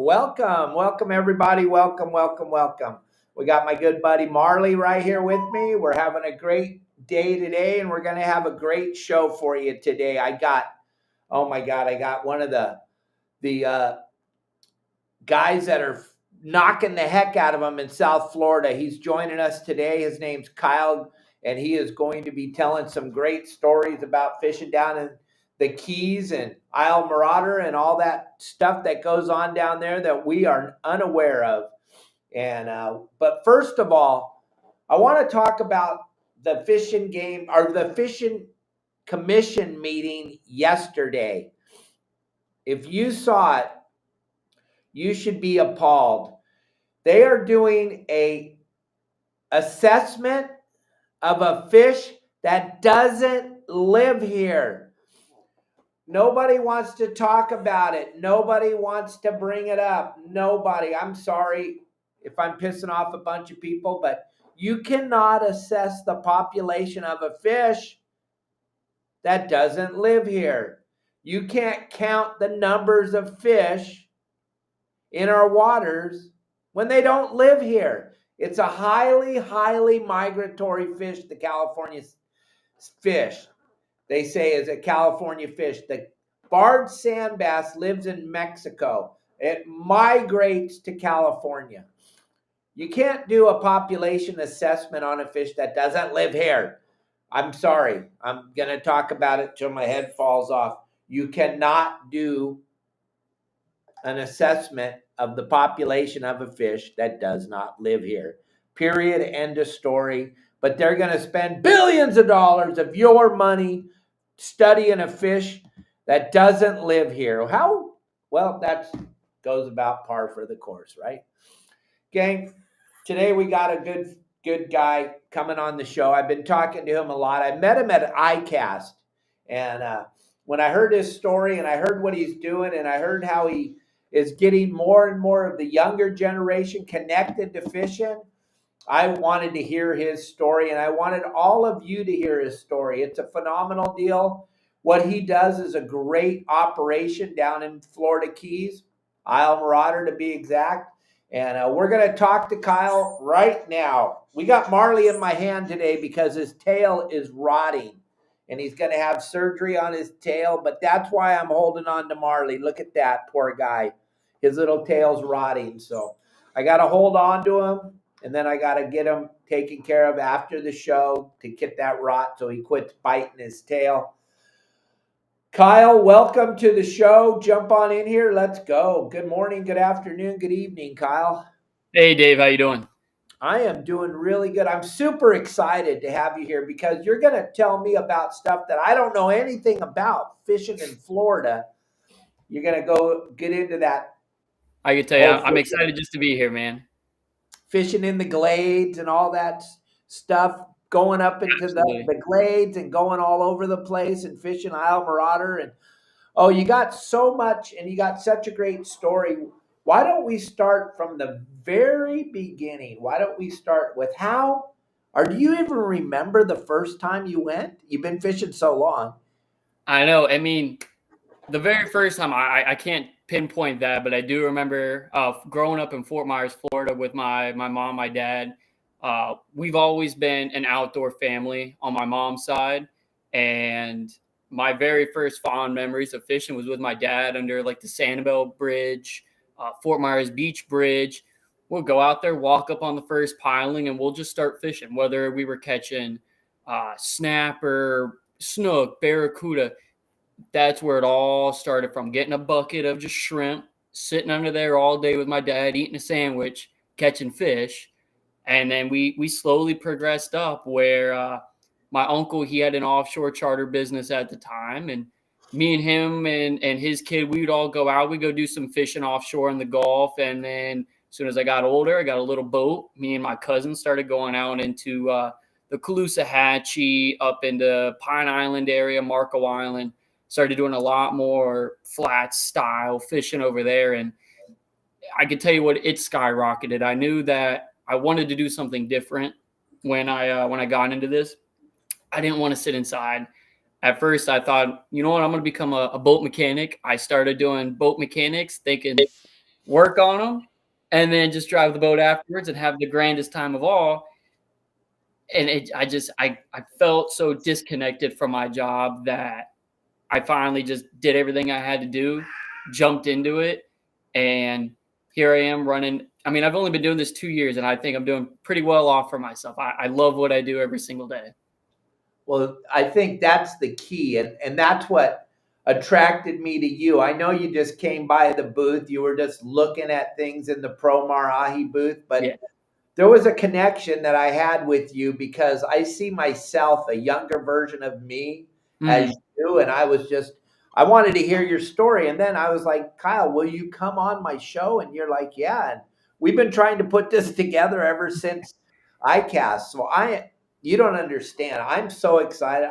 Welcome everybody. Welcome. We got my good buddy Marley right here with me. We're having a great day today, and we're going to have a great show for you today. I got one of the guys that are knocking the heck out of them in South Florida. He's joining us today. His name's Kyle, and he is going to be telling some great stories about fishing down in the Keys and Isle Marauder and all that stuff that goes on down there that we are unaware of. And but first of all, I want to talk about the fishing game or the fishing commission meeting yesterday. If you saw it, you should be appalled. They are doing a assessment of a fish that doesn't live here. Nobody wants to talk about it. Nobody wants to bring it up. Nobody. I'm sorry if I'm pissing off a bunch of people, but you cannot assess the population of a fish that doesn't live here. You can't count the numbers of fish in our waters when they don't live here. It's a highly migratory fish, the California fish. They say is a California fish. The barred sand bass lives in Mexico. It migrates to California. You can't do a population assessment on a fish that doesn't live here. I'm sorry. I'm going to talk about it till my head falls off. You cannot do an assessment of the population of a fish that does not live here. Period. End of story. But they're going to spend billions of dollars of your money studying a fish that doesn't live here. How? Well, that goes about par for the course, right? Gang, today we got a good guy coming on the show. I've been talking to him a lot. I met him at ICAST, and when I heard his story and I heard what he's doing and I heard how he is getting more and more of the younger generation connected to fishing, I wanted to hear his story, and I wanted all of you to hear his story. It's a phenomenal deal. What he does is a great operation down in Florida Keys, Isle Marauder to be exact. And we're going to talk to Kyle right now. We got Marley in my hand today because his tail is rotting, and he's going to have surgery on his tail, but that's why I'm holding on to Marley. Look at that poor guy. His little tail's rotting, so I got to hold on to him. And then I got to get him taken care of after the show to get that rot so he quits biting his tail. Kyle, welcome to the show. Jump on in here. Let's go. Good morning, good afternoon, good evening, Kyle. Hey, Dave. How you doing? I am doing really good. I'm super excited to have you here because you're going to tell me about stuff that I don't know anything about, fishing in Florida. You're going to go get into that. I can tell you, I'm excited just to be here, man. Fishing in the glades and all that stuff, going up into the glades and going all over the place and fishing Isle Marauder. And oh, you got so much and you got such a great story. Why don't we start from the very beginning? Why don't we start with how, or do you even remember the first time you went? You've been fishing so long. I know. I mean, the very first time, I can't pinpoint that, but I do remember growing up in Fort Myers, Florida with my mom, my dad. We've always been an outdoor family on my mom's side. And my very first fond memories of fishing was with my dad under like the Sanibel Bridge, Fort Myers Beach Bridge. We'll go out there, walk up on the first piling, and we'll just start fishing, whether we were catching snapper, snook, barracuda. That's where it all started from, getting a bucket of just shrimp, sitting under there all day with my dad, eating a sandwich, catching fish. And then we slowly progressed up where my uncle, he had an offshore charter business at the time. And me and him and his kid, we would all go out. We'd go do some fishing offshore in the Gulf. And then as soon as I got older, I got a little boat. Me and my cousin started going out into the Caloosahatchee, up into Pine Island area, Marco Island. Started doing a lot more flat style fishing over there. And I can tell you what, it skyrocketed. I knew that I wanted to do something different when I got into this. I didn't want to sit inside. At first, I thought, you know what, I'm going to become a boat mechanic. I started doing boat mechanics, thinking work on them, and then just drive the boat afterwards and have the grandest time of all. And I felt so disconnected from my job that I finally just did everything I had to do, jumped into it, and here I am running. I mean, I've only been doing this 2 years, and I think I'm doing pretty well off for myself. I love what I do every single day. Well, I think that's the key, and that's what attracted me to you. I know you just came by the booth. You were just looking at things in the Promar Ahi booth, but Yeah. there was a connection that I had with you because I see myself, a younger version of me, as you, and I wanted to hear your story. And then I was like, Kyle, will you come on my show? And you're like, yeah. And we've been trying to put this together ever since ICAST. So you don't understand. I'm so excited.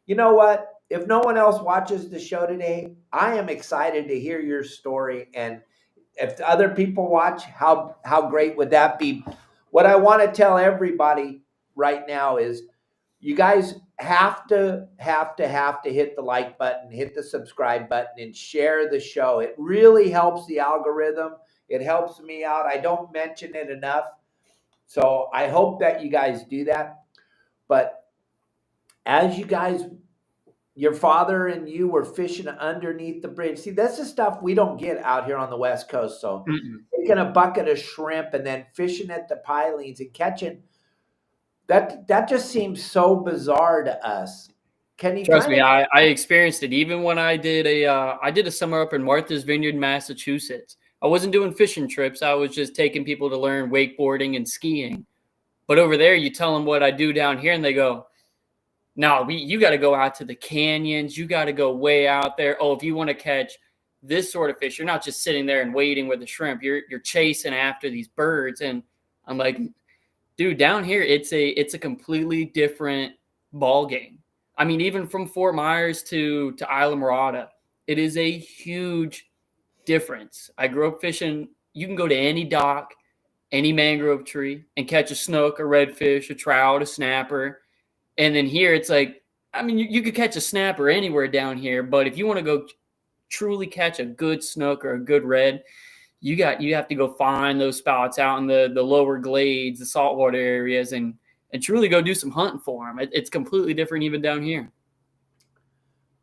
You know what? If no one else watches the show today, I am excited to hear your story. And if other people watch, how great would that be? What I want to tell everybody right now is you guys have to hit the like button, hit the subscribe button, and share the show. It really helps the algorithm. It helps me out. I don't mention it enough. So I hope that you guys do that. But as you guys, your father and you were fishing underneath the bridge. See, that's the stuff we don't get out here on the West Coast. So taking a bucket of shrimp and then fishing at the pilings and catching, that just seems so bizarre to us. Can you Trust me, I experienced it. Even when I did a summer up in Martha's Vineyard, Massachusetts. I wasn't doing fishing trips. I was just taking people to learn wakeboarding and skiing. But over there, you tell them what I do down here, and they go, "No, you got to go out to the canyons. You got to go way out there. Oh, if you want to catch this sort of fish, you're not just sitting there and waiting with the shrimp. You're chasing after these birds." And I'm like, dude, down here, it's a completely different ball game. I mean, even from Fort Myers to Isla Mirada, it is a huge difference. I grew up fishing. You can go to any dock, any mangrove tree, and catch a snook, a redfish, a trout, a snapper. And then here, it's like, I mean, you could catch a snapper anywhere down here, but if you want to go truly catch a good snook or a good red, you have to go find those spots out in the lower glades, the saltwater areas, and truly go do some hunting for them. It's completely different even down here.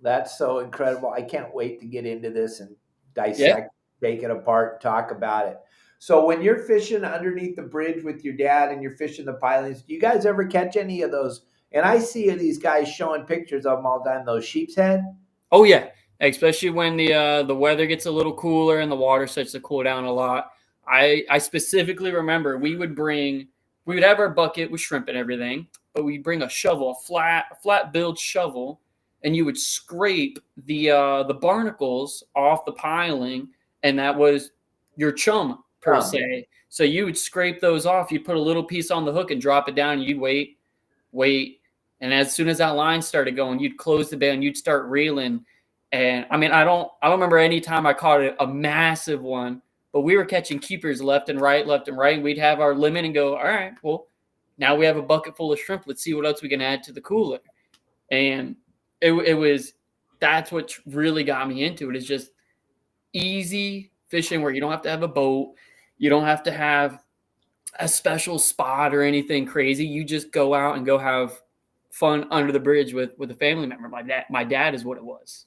That's so incredible. I can't wait to get into this and dissect, take it apart, talk about it. So when you're fishing underneath the bridge with your dad and you're fishing the pilings, do you guys ever catch any of those? And I see these guys showing pictures of them all the time, those sheep's head. Oh, yeah. Especially when the weather gets a little cooler and the water starts to cool down a lot. I specifically remember we would have our bucket with shrimp and everything, but we'd bring a shovel, a flat build shovel, and you would scrape the barnacles off the piling, and that was your chum per se. So you would scrape those off. You'd put a little piece on the hook and drop it down, and you'd wait. And as soon as that line started going, you'd close the bait and you'd start reeling. And I mean, I don't remember any time I caught a massive one, but we were catching keepers left and right. And we'd have our limit and go, all right, well, now we have a bucket full of shrimp. Let's see what else we can add to the cooler. And that's what really got me into it, is just easy fishing where you don't have to have a boat. You don't have to have a special spot or anything crazy. You just go out and go have fun under the bridge with a family member. My dad is what it was.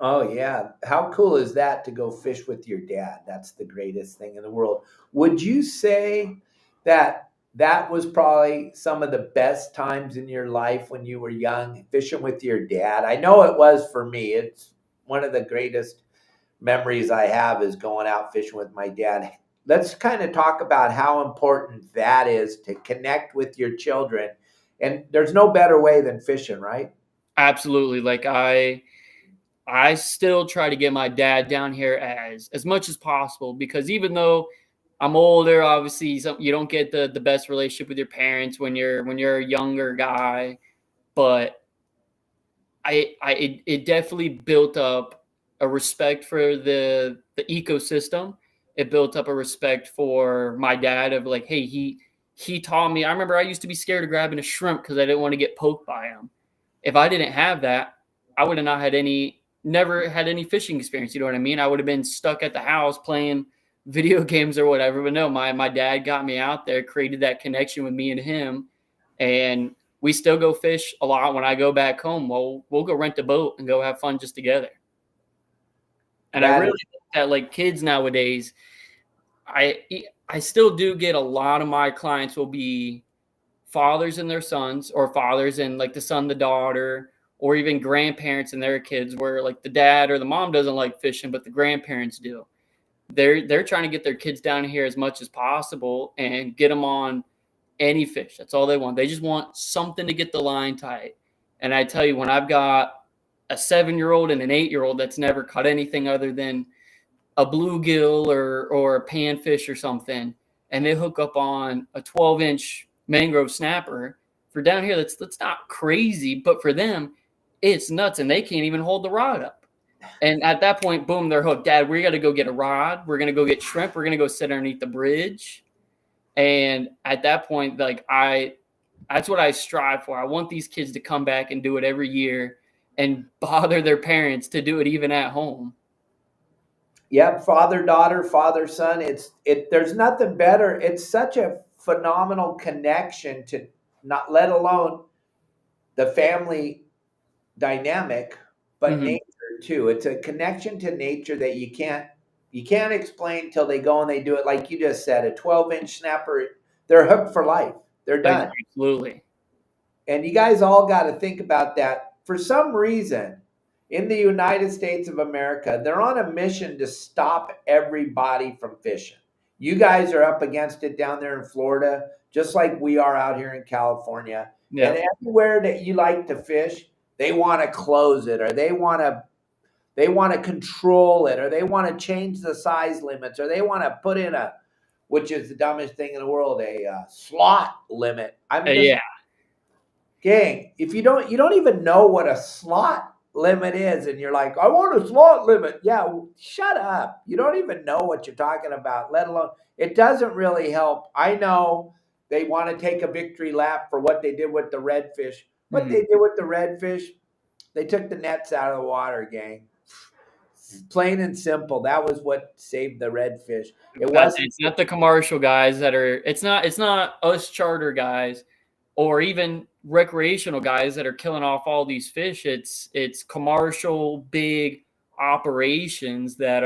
Oh yeah. How cool is that to go fish with your dad? That's the greatest thing in the world. Would you say that was probably some of the best times in your life when you were young, fishing with your dad? I know it was for me. It's one of the greatest memories I have is going out fishing with my dad. Let's kind of talk about how important that is to connect with your children. And there's no better way than fishing, right? Absolutely. Like I still try to get my dad down here as much as possible, because even though I'm older, obviously you don't get the best relationship with your parents when you're a younger guy, but it definitely built up a respect for the ecosystem. It built up a respect for my dad of like, hey, he taught me. I remember I used to be scared of grabbing a shrimp because I didn't want to get poked by him. If I didn't have that, I would have not had any never had any fishing experience. You know what I mean? I would have been stuck at the house playing video games or whatever. But no, my dad got me out there, created that connection with me and him. And we still go fish a lot when I go back home. We'll go rent a boat and go have fun just together. And I really think that, like, kids nowadays, I still do get a lot of my clients will be fathers and their sons, or fathers and like the son, the daughter, or even grandparents and their kids, where like the dad or the mom doesn't like fishing, but the grandparents do. They're trying to get their kids down here as much as possible and get them on any fish. That's all they want. They just want something to get the line tight. And I tell you, when I've got a 7-year-old and an 8-year-old that's never caught anything other than a bluegill or a panfish or something, and they hook up on a 12-inch mangrove snapper, for down here, that's not crazy, but for them, it's nuts, and they can't even hold the rod up. And at that point, boom, they're hooked. Dad, we got to go get a rod. We're going to go get shrimp. We're going to go sit underneath the bridge. And at that point, like, that's what I strive for. I want these kids to come back and do it every year and bother their parents to do it even at home. Yep, father, daughter, father, son. There's nothing better. It's such a phenomenal connection to, not let alone the family dynamic, but nature too. It's a connection to nature that you can't explain till they go and they do it. Like you just said, a 12-inch snapper, they're hooked for life. They're done. Absolutely. And you guys all got to think about that. For some reason, in the United States of America, they're on a mission to stop everybody from fishing. You guys are up against it down there in Florida, just like we are out here in California. Yeah. And everywhere that you like to fish, they want to close it, or they want to control it, or they want to change the size limits, or they want to put in which is the dumbest thing in the world, a slot limit. Gang, if you don't even know what a slot limit is, and you're like, I want a slot limit. Yeah, shut up. You don't even know what you're talking about, let alone, it doesn't really help. I know they want to take a victory lap for what they did with the redfish. What they did with the redfish, they took the nets out of the water, gang. Plain and simple. That was what saved the redfish. It's not the commercial guys it's not us charter guys or even recreational guys that are killing off all these fish. It's commercial big operations that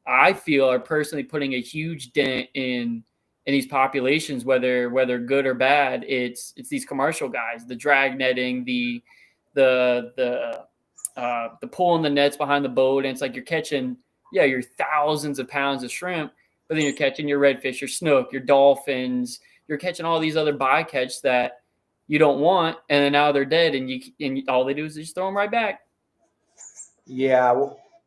I feel are personally putting a huge dent in these populations, whether good or bad. It's these commercial guys, the drag netting, the pulling the nets behind the boat, and it's like you're catching your thousands of pounds of shrimp, but then you're catching your redfish, your snook, your dolphins, you're catching all these other bycatch that you don't want, and then now they're dead, and all they do is just throw them right back. Yeah,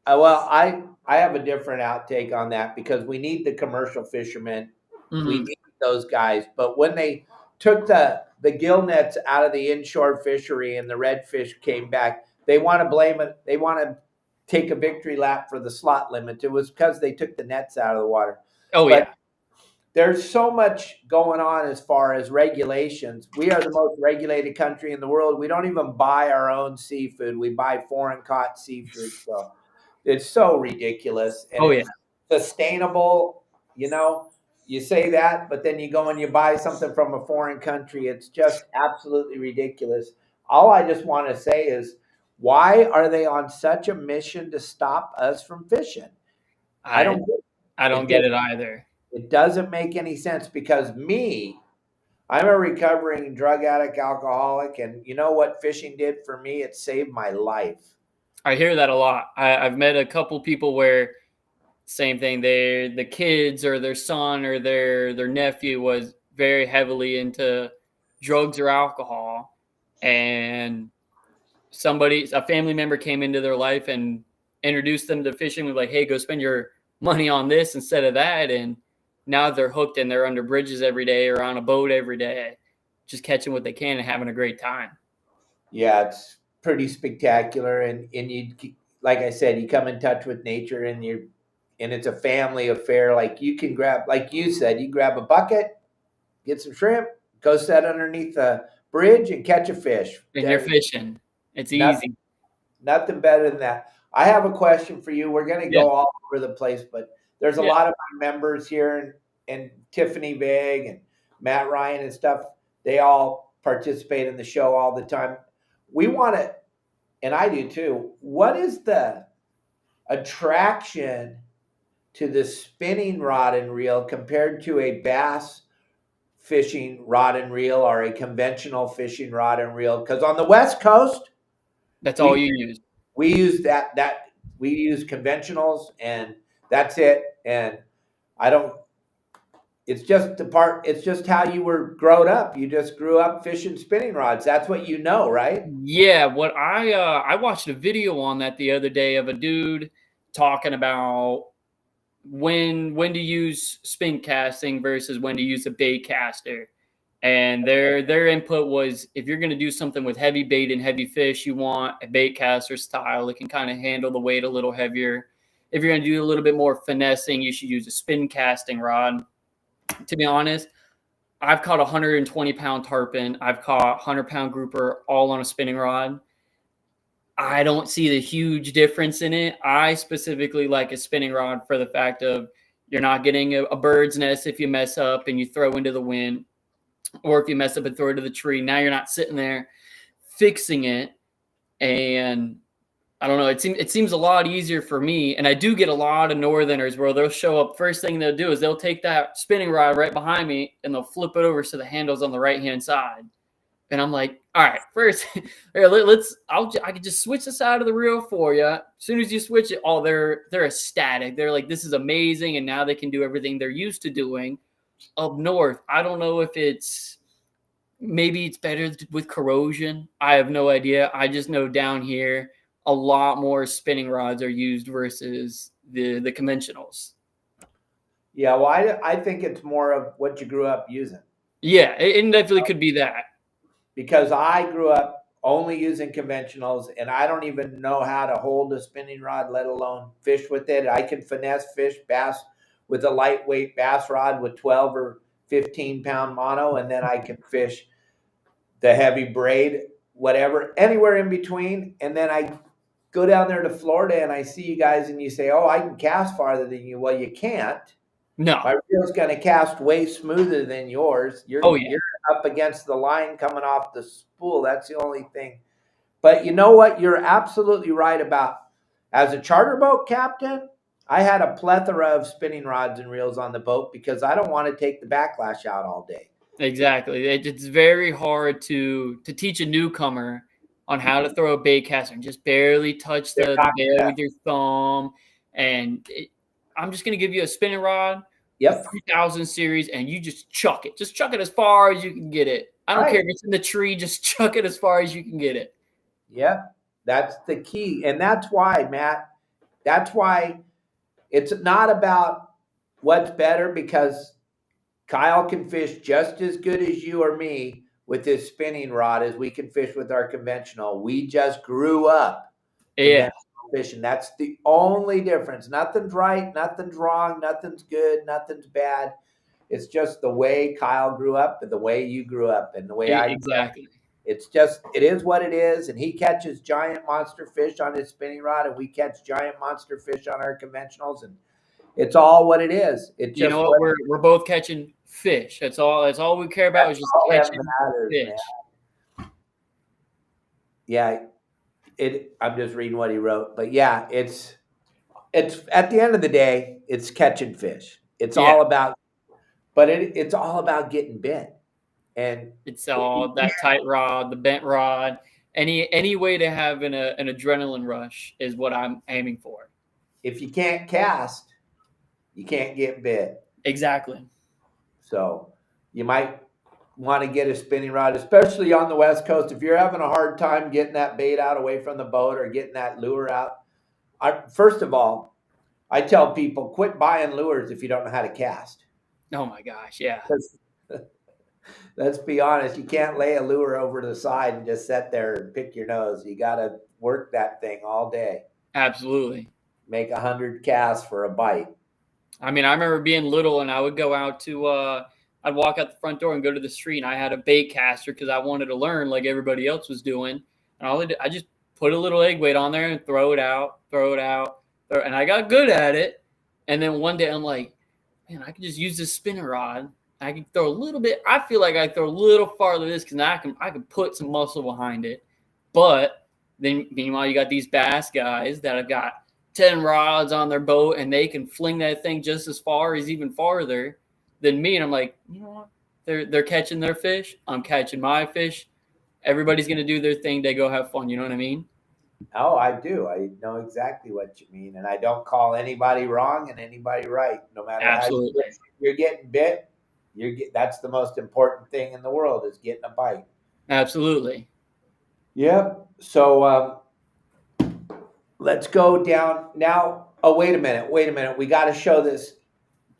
well, I have a different outtake on that, because we need the commercial fishermen. We need those guys. But when they took the gill nets out of the inshore fishery and the redfish came back, they want to blame it. They want to take a victory lap for the slot limit. It was because they took the nets out of the water. But there's so much going on as far as regulations. We are the most regulated country in the world. We don't even buy our own seafood. We buy foreign caught seafood. So it's so ridiculous. And it's sustainable, you say that, but then you go and you buy something from a foreign country. It's just absolutely ridiculous. All I just want to say is, why are they on such a mission to stop us from fishing? I don't get it either. It doesn't make any sense, because I'm a recovering drug addict, alcoholic, and you know what fishing did for me? It saved my life. I hear that a lot. I've met a couple people where same thing. The kids or their son or their nephew was very heavily into drugs or alcohol, and a family member came into their life and introduced them to fishing. We're like, hey, go spend your money on this instead of that. And now they're hooked and they're under bridges every day or on a boat every day, just catching what they can and having a great time. Yeah, it's pretty spectacular. And you, like I said, you come in touch with nature, and it's a family affair. Like, you can grab, like you said, you grab a bucket, get some shrimp, go sit underneath the bridge and catch a fish. And you're fishing. It's easy. Nothing better than that. I have a question for you. We're going to Yeah. go all over the place, but there's a Yeah. lot of my members here, and Tiffany Vig and Matt Ryan and stuff. They all participate in the show all the time. We want to, and I do too. What is the attraction to the spinning rod and reel compared to a bass fishing rod and reel or a conventional fishing rod and reel? Because on the West Coast, That's all we you use. we use we use conventionals and that's it. And I don't. It's just the part. It's just how you were grown up. You just grew up fishing spinning rods. That's what you know, right? Yeah, what I watched a video on that the other day of a dude talking about when to use spin casting versus when to use a bait caster. And their input was, if you're going to do something with heavy bait and heavy fish, you want a bait caster style. It can kind of handle the weight a little heavier. If you're going to do a little bit more finessing, you should use a spin casting rod. To be honest, I've caught 120-pound tarpon. I've caught 100-pound grouper all on a spinning rod. I don't see the huge difference in it. I specifically like a spinning rod for the fact of you're not getting a bird's nest if you mess up and you throw into the wind, or if you mess up and throw it to the tree. Now you're not sitting there fixing it. And I don't know. It seems a lot easier for me. And I do get a lot of northerners where they'll show up. First thing they'll do is they'll take that spinning rod right behind me and they'll flip it over so the handle's on the right-hand side. And I'm like, all right, first, here, I can just switch the side of the reel for you. As soon as you switch it, they're ecstatic. They're like, this is amazing. And now they can do everything they're used to doing up north. I don't know if maybe it's better with corrosion. I have no idea. I just know down here, a lot more spinning rods are used versus the conventionals. Yeah, well, I think it's more of what you grew up using. Yeah, it definitely could be that. Because I grew up only using conventionals and I don't even know how to hold a spinning rod, let alone fish with it. I can finesse fish bass with a lightweight bass rod with 12 or 15-pound mono, and then I can fish the heavy braid, whatever, anywhere in between. And then I go down there to Florida and I see you guys and you say, oh, I can cast farther than you. Well, you can't. No. My reel's going to cast way smoother than yours. You're up against the line coming off the spool. That's the only thing. But you know what? You're absolutely right about, as a charter boat captain, I had a plethora of spinning rods and reels on the boat because I don't want to take the backlash out all day. Exactly. It's very hard to teach a newcomer on how to throw a bait caster and just barely touch the bail with your thumb. And I'm just going to give you a spinning rod, Yep. 3000 series, and you just chuck it. Just chuck it as far as you can get it. I don't care if it's in the tree. Just chuck it as far as you can get it. Yeah, that's the key. And that's why, Matt, that's why it's not about what's better, because Kyle can fish just as good as you or me with his spinning rod as we can fish with our conventional. We just grew up fishing. That's the only difference. Nothing's right, nothing's wrong, nothing's good, nothing's bad. It's just the way Kyle grew up and the way you grew up and the way I grew up. It's just, it is what it is. And he catches giant monster fish on his spinning rod and we catch giant monster fish on our conventionals. And it's all what it is. It's you know what? We're both catching fish. That's all we care about is just catching fish. Man. Yeah. I'm just reading what he wrote, but yeah, it's at the end of the day, it's catching fish. It's all about, but it's all about getting bit. And it's all that tight rod, the bent rod, any way to have an adrenaline rush is what I'm aiming for. If you can't cast, you can't get bit. Exactly. So you might want to get a spinning rod, especially on the West Coast. If you're having a hard time getting that bait out away from the boat or getting that lure out, first of all, I tell people, quit buying lures if you don't know how to cast. Oh my gosh, yeah. Let's be honest, you can't lay a lure over to the side and just sit there and pick your nose. You got to work that thing all day. Absolutely. Make 100 casts for a bite. I mean, I remember being little and I would go out to I'd walk out the front door and go to the street, and I had a bait caster because I wanted to learn like everybody else was doing. And I just put a little egg weight on there and throw it out. And I got good at it. And then one day I'm like, man, I can just use this spinning rod. I can throw a little bit. I feel like I throw a little farther this because I can put some muscle behind it. But then meanwhile, you got these bass guys that have got 10 rods on their boat and they can fling that thing just as far as even farther than me. And I'm like, you know what? They're catching their fish. I'm catching my fish. Everybody's going to do their thing. They go have fun. You know what I mean? Oh, I do. I know exactly what you mean. And I don't call anybody wrong and anybody right. No matter Absolutely. how you're getting bit, that's the most important thing in the world is getting a bite. Absolutely. Yep. So let's go down now. Oh, wait a minute. We got to show this.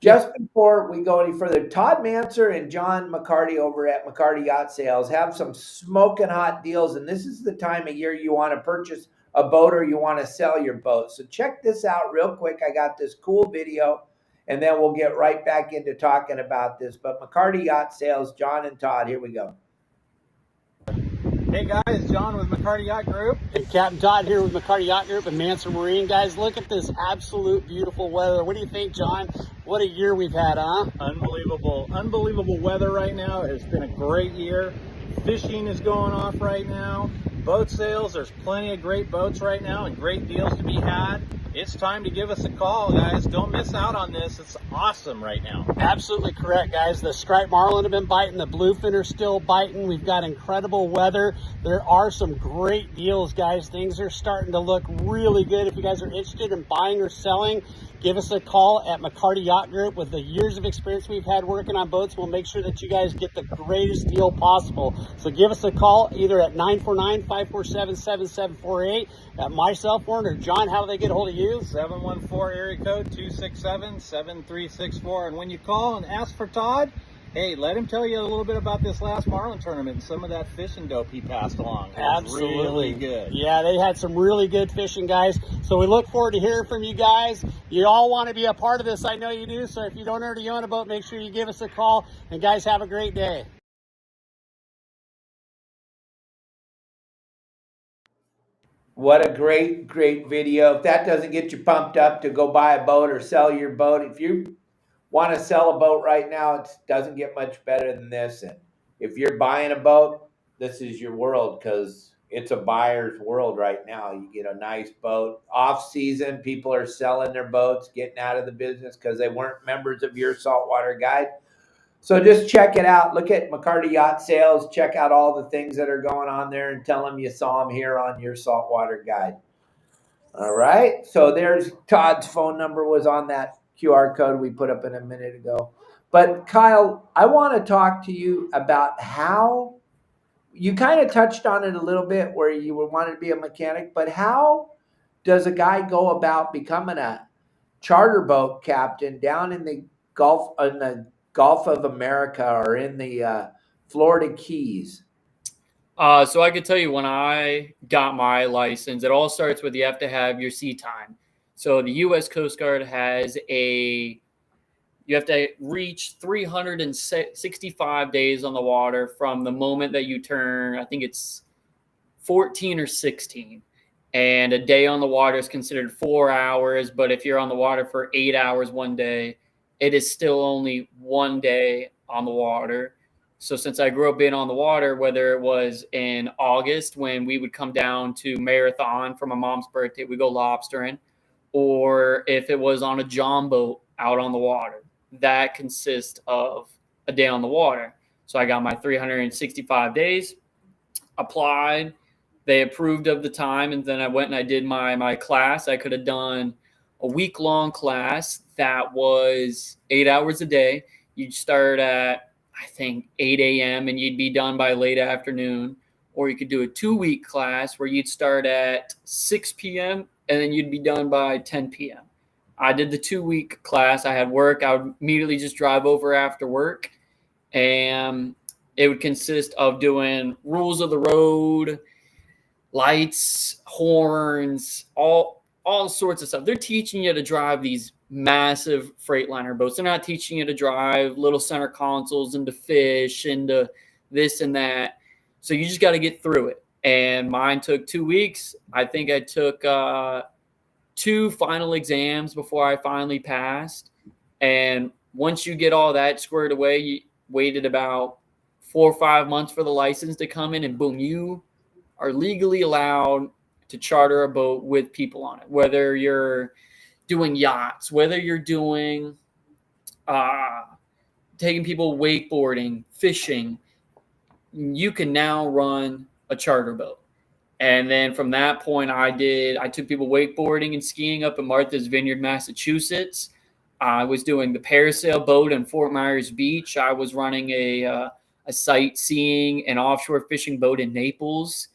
Just before we go any further, Todd Manser and John McCarty over at McCarty Yacht Sales have some smoking hot deals, and this is the time of year you want to purchase a boat or you want to sell your boat. So check this out real quick. I got this cool video, and then we'll get right back into talking about this. But McCarty Yacht Sales, John and Todd, here we go. Hey guys, John with McCarty Yacht Group. And Captain Todd here with McCarty Yacht Group and Manser Marine. Guys, look at this absolute beautiful weather. What do you think, John? What a year we've had, huh? Unbelievable weather right now. It's been a great year. Fishing is going off right now. Boat sales, there's plenty of great boats right now and great deals to be had. It's time to give us a call, guys. Don't miss out on this. It's awesome right now. Absolutely correct, guys. The striped marlin have been biting. The bluefin are still biting. We've got incredible weather. There are some great deals, guys. Things are starting to look really good. If you guys are interested in buying or selling, give us a call at McCarty Yacht Group. With the years of experience we've had working on boats, we'll make sure that you guys get the greatest deal possible. So give us a call either at 949-547-7748 at my cell phone, or John, how do they get a hold of you? 714 area code 267-7364. And when you call and ask for Todd, hey, let him tell you a little bit about this last marlin tournament and some of that fishing dope he passed along. Absolutely. Really good. Yeah, they had some really good fishing, guys. So we look forward to hearing from you guys. You all want to be a part of this. I know you do. So if you don't already own a boat, make sure you give us a call. And guys, have a great day. What a great video. If that doesn't get you pumped up to go buy a boat or sell your boat, if you want to sell a boat right now, it doesn't get much better than this. And if you're buying a boat, this is your world because it's a buyer's world right now. You get a nice boat. Off season, people are selling their boats, getting out of the business because they weren't members of Your Saltwater Guide. So just check it out. Look at McCarty Yacht Sales. Check out all the things that are going on there and tell them you saw them here on Your Saltwater Guide. All right. So there's Todd's phone number was on that QR code we put up in a minute ago. But Kyle, I want to talk to you about how you kind of touched on it a little bit where you wanted to be a mechanic, but how does a guy go about becoming a charter boat captain down in the Gulf of America or in the Florida Keys? So I could tell you when I got my license, it all starts with you have to have your sea time. So the U.S. Coast Guard has you have to reach 365 days on the water from the moment that you turn, I think it's 14 or 16. And a day on the water is considered 4 hours. But if you're on the water for 8 hours one day, it is still only 1 day on the water. So since I grew up being on the water, whether it was in August when we would come down to Marathon for my mom's birthday, we go lobstering, or if it was on a John boat out on the water, that consists of a day on the water. So I got my 365 days, applied, they approved of the time, and then I went and I did my class. I could have done a week-long class that was 8 hours a day. You'd start at, I think, 8 a.m. and you'd be done by late afternoon. Or you could do a 2-week class where you'd start at 6 p.m. and then you'd be done by 10 p.m. I did the 2-week class. I had work. I would immediately just drive over after work. And it would consist of doing rules of the road, lights, horns, all sorts of stuff. They're teaching you to drive these massive Freightliner boats. They're not teaching you to drive little center consoles and to fish and to this and that. So you just got to get through it. and mine took 2 weeks. I think I took 2 final exams before I finally passed. And once you get all that squared away, you waited about 4 or 5 months for the license to come in, and boom, you are legally allowed to charter a boat with people on it. Whether you're doing yachts, whether you're doing taking people wakeboarding, fishing, you can now run a charter boat. And then from that point, I took people wakeboarding and skiing up in Martha's Vineyard, Massachusetts. I was doing the parasail boat in Fort Myers Beach. I was running a sightseeing and offshore fishing boat in Naples.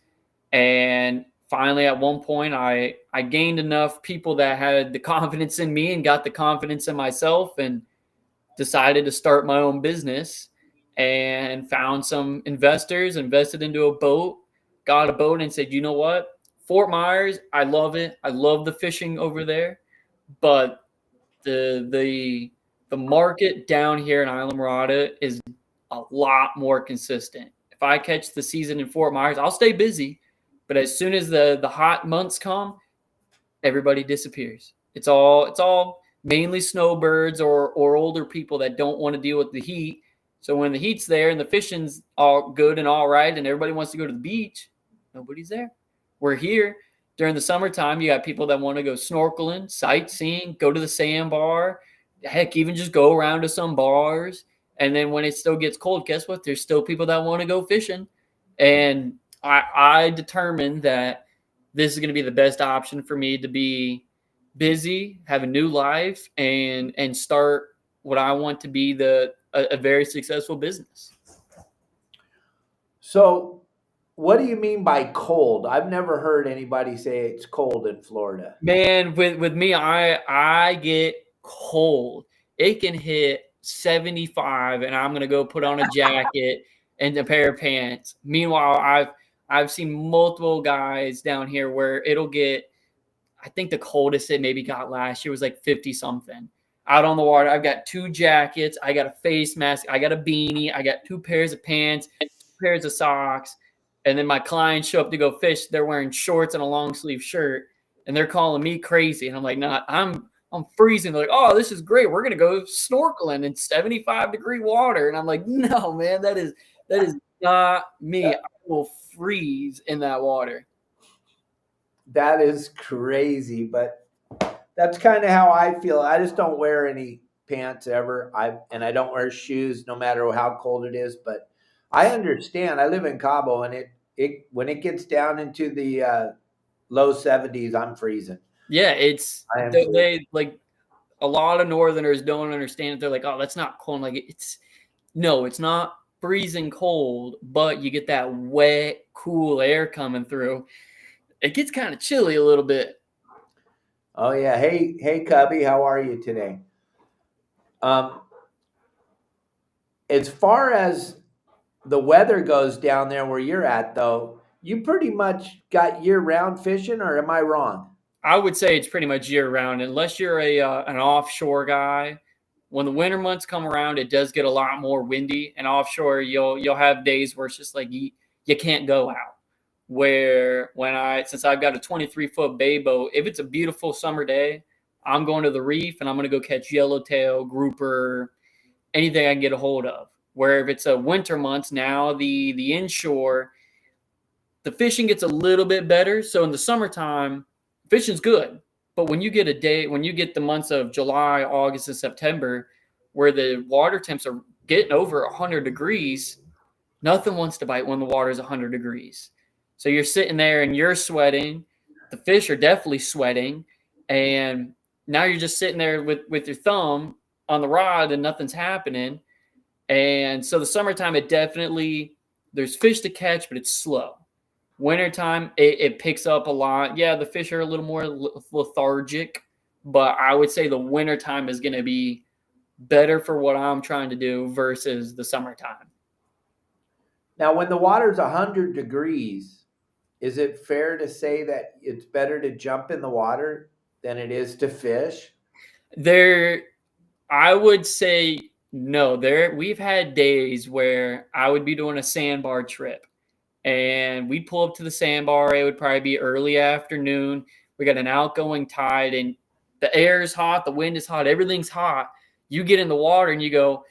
And finally, at one point, I gained enough people that had the confidence in me and got the confidence in myself, and decided to start my own business, and found some investors, invested into a boat, got a boat, and said, you know what? Fort Myers, I love it. I love the fishing over there, but the market down here in Islamorada is a lot more consistent. If I catch the season in Fort Myers, I'll stay busy, but as soon as the hot months come, everybody disappears. It's all mainly snowbirds or older people that don't want to deal with the heat. So when the heat's there and the fishing's all good and all right and everybody wants to go to the beach, nobody's there. We're here during the summertime. You got people that want to go snorkeling, sightseeing, go to the sandbar, heck, even just go around to some bars. And then when it still gets cold, guess what? There's still people that want to go fishing. And I determined that this is going to be the best option for me to be busy, have a new life, and start what I want to be a very successful business. So what do you mean by cold? I've never heard anybody say it's cold in Florida. Man, with me, I get cold. It can hit 75 and I'm going to go put on a jacket and a pair of pants. Meanwhile, I've seen multiple guys down here where it'll get, I think the coldest it maybe got last year was like 50 something. Out on the water, I've got 2 jackets, I got a face mask, I got a beanie, I got 2 pairs of pants, 2 pairs of socks. And then my clients show up to go fish. They're wearing shorts and a long sleeve shirt, and they're calling me crazy. And I'm like, nah, I'm freezing. They're like, oh, this is great. We're gonna go snorkeling in 75-degree water. And I'm like, no, man, that is not me. I will freeze in that water. That is crazy, but that's kind of how I feel. I just don't wear any pants ever. I don't wear shoes no matter how cold it is. But I understand. I live in Cabo, and it when it gets down into the low 70s, I'm freezing. Yeah, they like a lot of Northerners don't understand it. They're like, oh, that's not cold. Like it's not freezing cold, but you get that wet, cool air coming through. It gets kind of chilly a little bit. Oh yeah. Hey, Cubby, how are you today? As far as the weather goes down there where you're at, though, you pretty much got year-round fishing, or am I wrong? I would say it's pretty much year-round, unless you're an offshore guy. When the winter months come around, it does get a lot more windy, and offshore you'll have days where it's just like you can't go out. Where since I've got a 23-foot bay boat, if it's a beautiful summer day, I'm going to the reef and I'm going to go catch yellowtail, grouper, anything I can get a hold of. Where if it's a winter months, now the inshore, the fishing gets a little bit better. So in the summertime, fishing's good. But when you get the months of July, August, and September, where the water temps are getting over 100 degrees, nothing wants to bite when the water's 100 degrees. So you're sitting there and you're sweating. The fish are definitely sweating. And now you're just sitting there with your thumb on the rod and nothing's happening. And so the summertime, there's fish to catch, but it's slow. Wintertime, it picks up a lot. Yeah, the fish are a little more lethargic, but I would say the wintertime is going to be better for what I'm trying to do versus the summertime. Now, when the water's 100 degrees, is it fair to say that it's better to jump in the water than it is to fish? I would say no. We've had days where I would be doing a sandbar trip, and we'd pull up to the sandbar. It would probably be early afternoon. We got an outgoing tide, and the air is hot, the wind is hot, everything's hot. You get in the water and you go,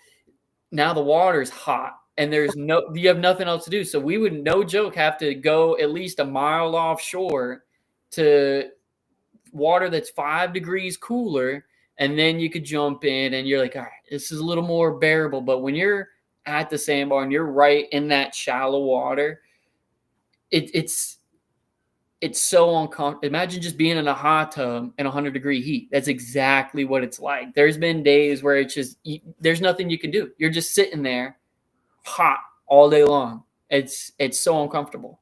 now the water's hot, and you have nothing else to do. So we would, no joke, have to go at least a mile offshore to water that's 5 degrees cooler, and then you could jump in and you're like, all right, this is a little more bearable. But when you're at the sandbar and you're right in that shallow water, it's so uncomfortable. Imagine just being in a hot tub in 100-degree heat. That's exactly what it's like. There's been days where it's just, there's nothing you can do. You're just sitting there hot all day long. It's so uncomfortable.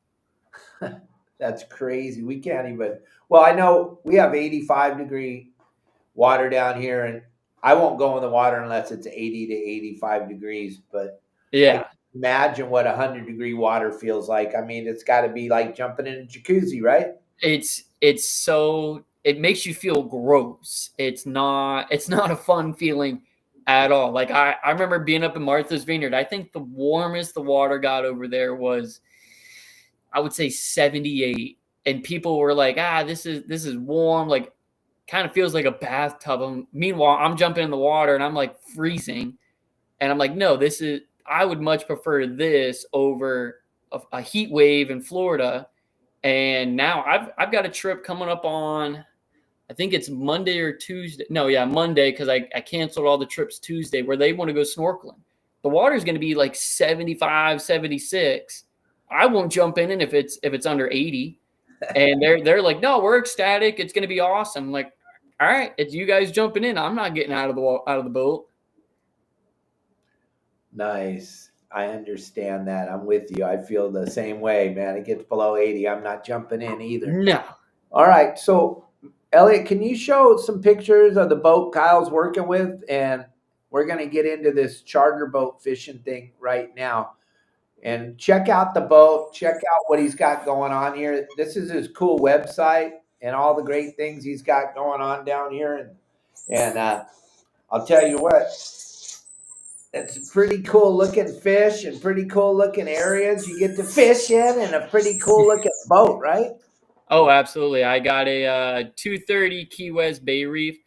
That's crazy. We can't even, well, I know we have 85-degree water down here, and I won't go in the water unless it's 80 to 85 degrees, but yeah. Imagine what 100-degree water feels like. I mean, it's got to be like jumping in a jacuzzi, right? It's so, it makes you feel gross. It's not a fun feeling at all. Like I remember being up in Martha's Vineyard. I think the warmest the water got over there was, I would say 78. And people were like, this is warm. Like, kind of feels like a bathtub. Meanwhile, I'm jumping in the water and I'm like freezing. And I'm like, no, I would much prefer this over a heat wave in Florida. And now I've got a trip coming up on, I think it's Monday or Tuesday. No, yeah, Monday, because I canceled all the trips Tuesday, where they want to go snorkeling. The water is going to be like 75, 76. I won't jump in if it's under 80. And they're like, no, we're ecstatic. It's going to be awesome. I'm like, all right, it's you guys jumping in. I'm not getting out of the boat. Nice. I understand that. I'm with you. I feel the same way, man. It gets below 80. I'm not jumping in either. No. All right. So, Elliot, can you show some pictures of the boat Kyle's working with? And we're going to get into this charter boat fishing thing right now. And check out the boat. Check out what he's got going on here. This is his cool website and all the great things he's got going on down here. And I'll tell you what. It's pretty cool looking fish and pretty cool looking areas you get to fish in, and a pretty cool looking boat, right? Oh, absolutely. I got a 230 Key West Bay Reef,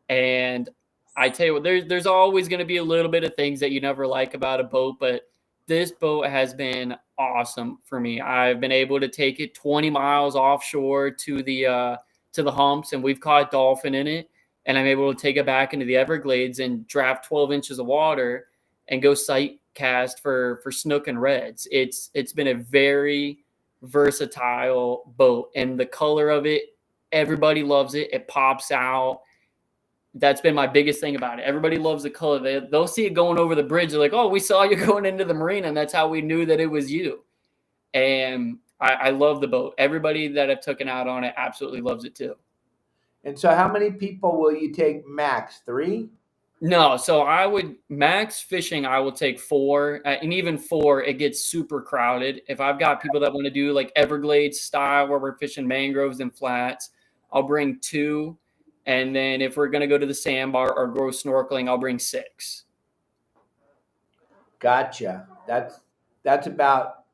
and I tell you what, there's always going to be a little bit of things that you never like about a boat, but this boat has been awesome for me. I've been able to take it 20 miles offshore to the humps, and we've caught dolphin in it, and I'm able to take it back into the Everglades and draft 12 inches of water and go sight cast for snook and reds. It's been a very versatile boat, and the color of it, everybody loves it. It pops out. That's been my biggest thing about it. Everybody loves the color. They'll see it going over the bridge. They're like, oh, we saw you going into the marina, and that's how we knew that it was you. And I love the boat. Everybody that I've taken out on it absolutely loves it too. And so how many people will you take max? 3? No, so I would max fishing. I will take 4, and even 4, it gets super crowded. If I've got people that want to do like Everglades style, where we're fishing mangroves and flats, I'll bring 2, and then if we're gonna go to the sandbar or go snorkeling, I'll bring 6. Gotcha. That's about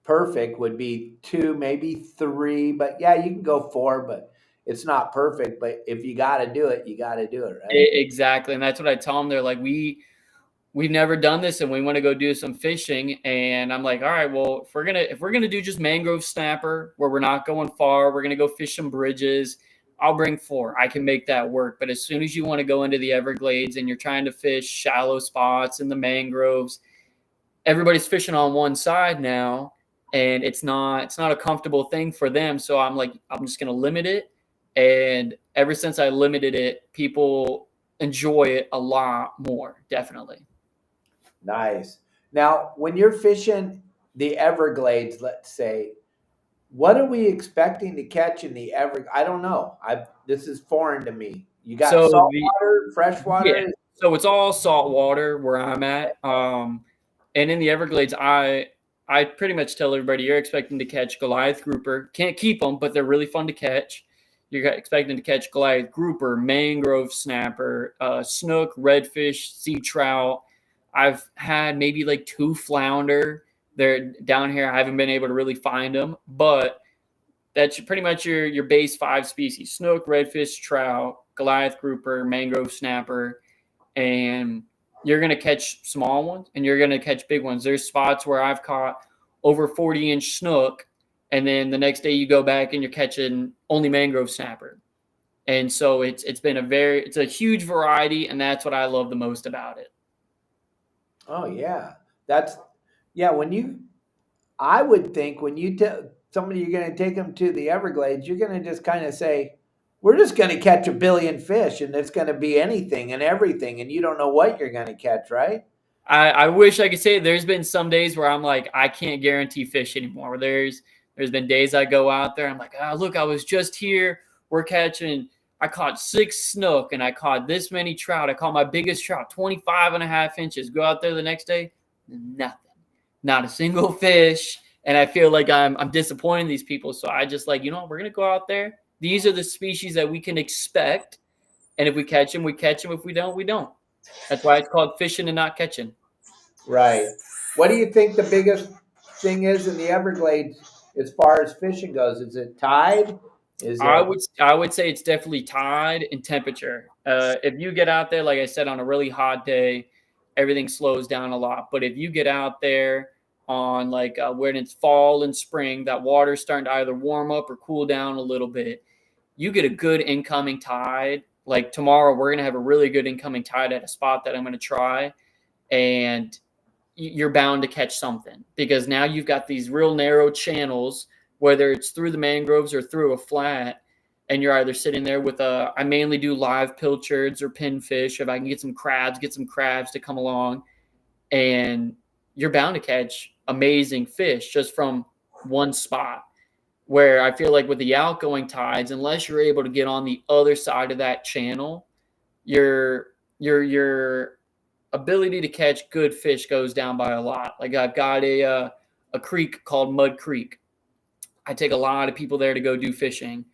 perfect. Would be 2, maybe 3, but yeah, you can go 4, but it's not perfect. But if you got to do it, you got to do it, right? Exactly. And that's what I tell them. They're like, we've never done this and we want to go do some fishing. And I'm like, all right, well, if we're gonna do just mangrove snapper where we're not going far, we're gonna go fish some bridges, I'll bring 4. I can make that work. But as soon as you want to go into the Everglades and you're trying to fish shallow spots in the mangroves, everybody's fishing on one side now, and it's not a comfortable thing for them. So I'm like, I'm just gonna limit it. And ever since I limited it, people enjoy it a lot more, definitely. Nice. Now, when you're fishing the Everglades, let's say, what are we expecting to catch in the Everglades? I don't know. This is foreign to me. You got saltwater, freshwater? Yeah. So it's all saltwater where I'm at. And in the Everglades, I pretty much tell everybody you're expecting to catch Goliath grouper. Can't keep them, but they're really fun to catch. You're expecting to catch Goliath grouper, mangrove snapper, snook, redfish, sea trout. I've had maybe like 2 flounder, They're down here. I haven't been able to really find them, but that's pretty much your base 5 species: snook, redfish, trout, Goliath grouper, mangrove snapper, and you're going to catch small ones and you're going to catch big ones. There's spots where I've caught over 40-inch snook, and then the next day you go back and you're catching only mangrove snapper. And so it's a huge variety, and that's what I love the most about it. Oh yeah. I would think when you tell somebody you're going to take them to the Everglades, you're going to just kind of say, we're just going to catch a billion fish, and it's going to be anything and everything, and you don't know what you're going to catch, right? I wish I could say there's been some days where I'm like, I can't guarantee fish anymore. There's been days I go out there, I'm like, look, I was just here. I caught 6 snook and I caught this many trout. I caught my biggest trout, 25.5 inches. Go out there the next day, nothing. Not a single fish. And I feel like I'm disappointing these people. So I just like, we're going to go out there. These are the species that we can expect. And if we catch them, we catch them. If we don't, we don't. That's why it's called fishing and not catching. Right. What do you think the biggest thing is in the Everglades as far as fishing goes? Is it tide? I would say it's definitely tide and temperature. If you get out there, like I said, on a really hot day, everything slows down a lot. But if you get out there on like when it's fall and spring, that water's starting to either warm up or cool down a little bit, you get a good incoming tide. Like tomorrow, we're going to have a really good incoming tide at a spot that I'm going to try. And you're bound to catch something because now you've got these real narrow channels, whether it's through the mangroves or through a flat, and you're either sitting there with I mainly do live pilchards or pinfish. If I can get some crabs to come along, and you're bound to catch amazing fish just from one spot. Where I feel like with the outgoing tides, unless you're able to get on the other side of that channel, your ability to catch good fish goes down by a lot. Like I've got a creek called Mud Creek. I take a lot of people there to go do fishing.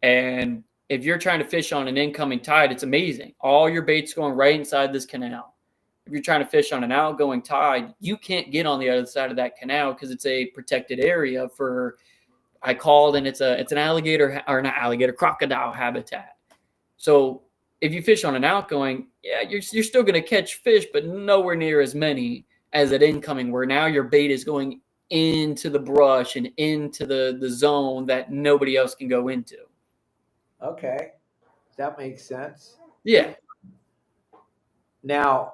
And if you're trying to fish on an incoming tide, it's amazing. All your bait's going right inside this canal. If you're trying to fish on an outgoing tide, you can't get on the other side of that canal because it's a protected area for, I called, and it's an alligator, or not alligator, crocodile habitat. So if you fish on an outgoing, yeah, you're still going to catch fish, but nowhere near as many as an incoming, where now your bait is going into the brush and into the zone that nobody else can go into. Okay. That makes sense. Yeah. Now,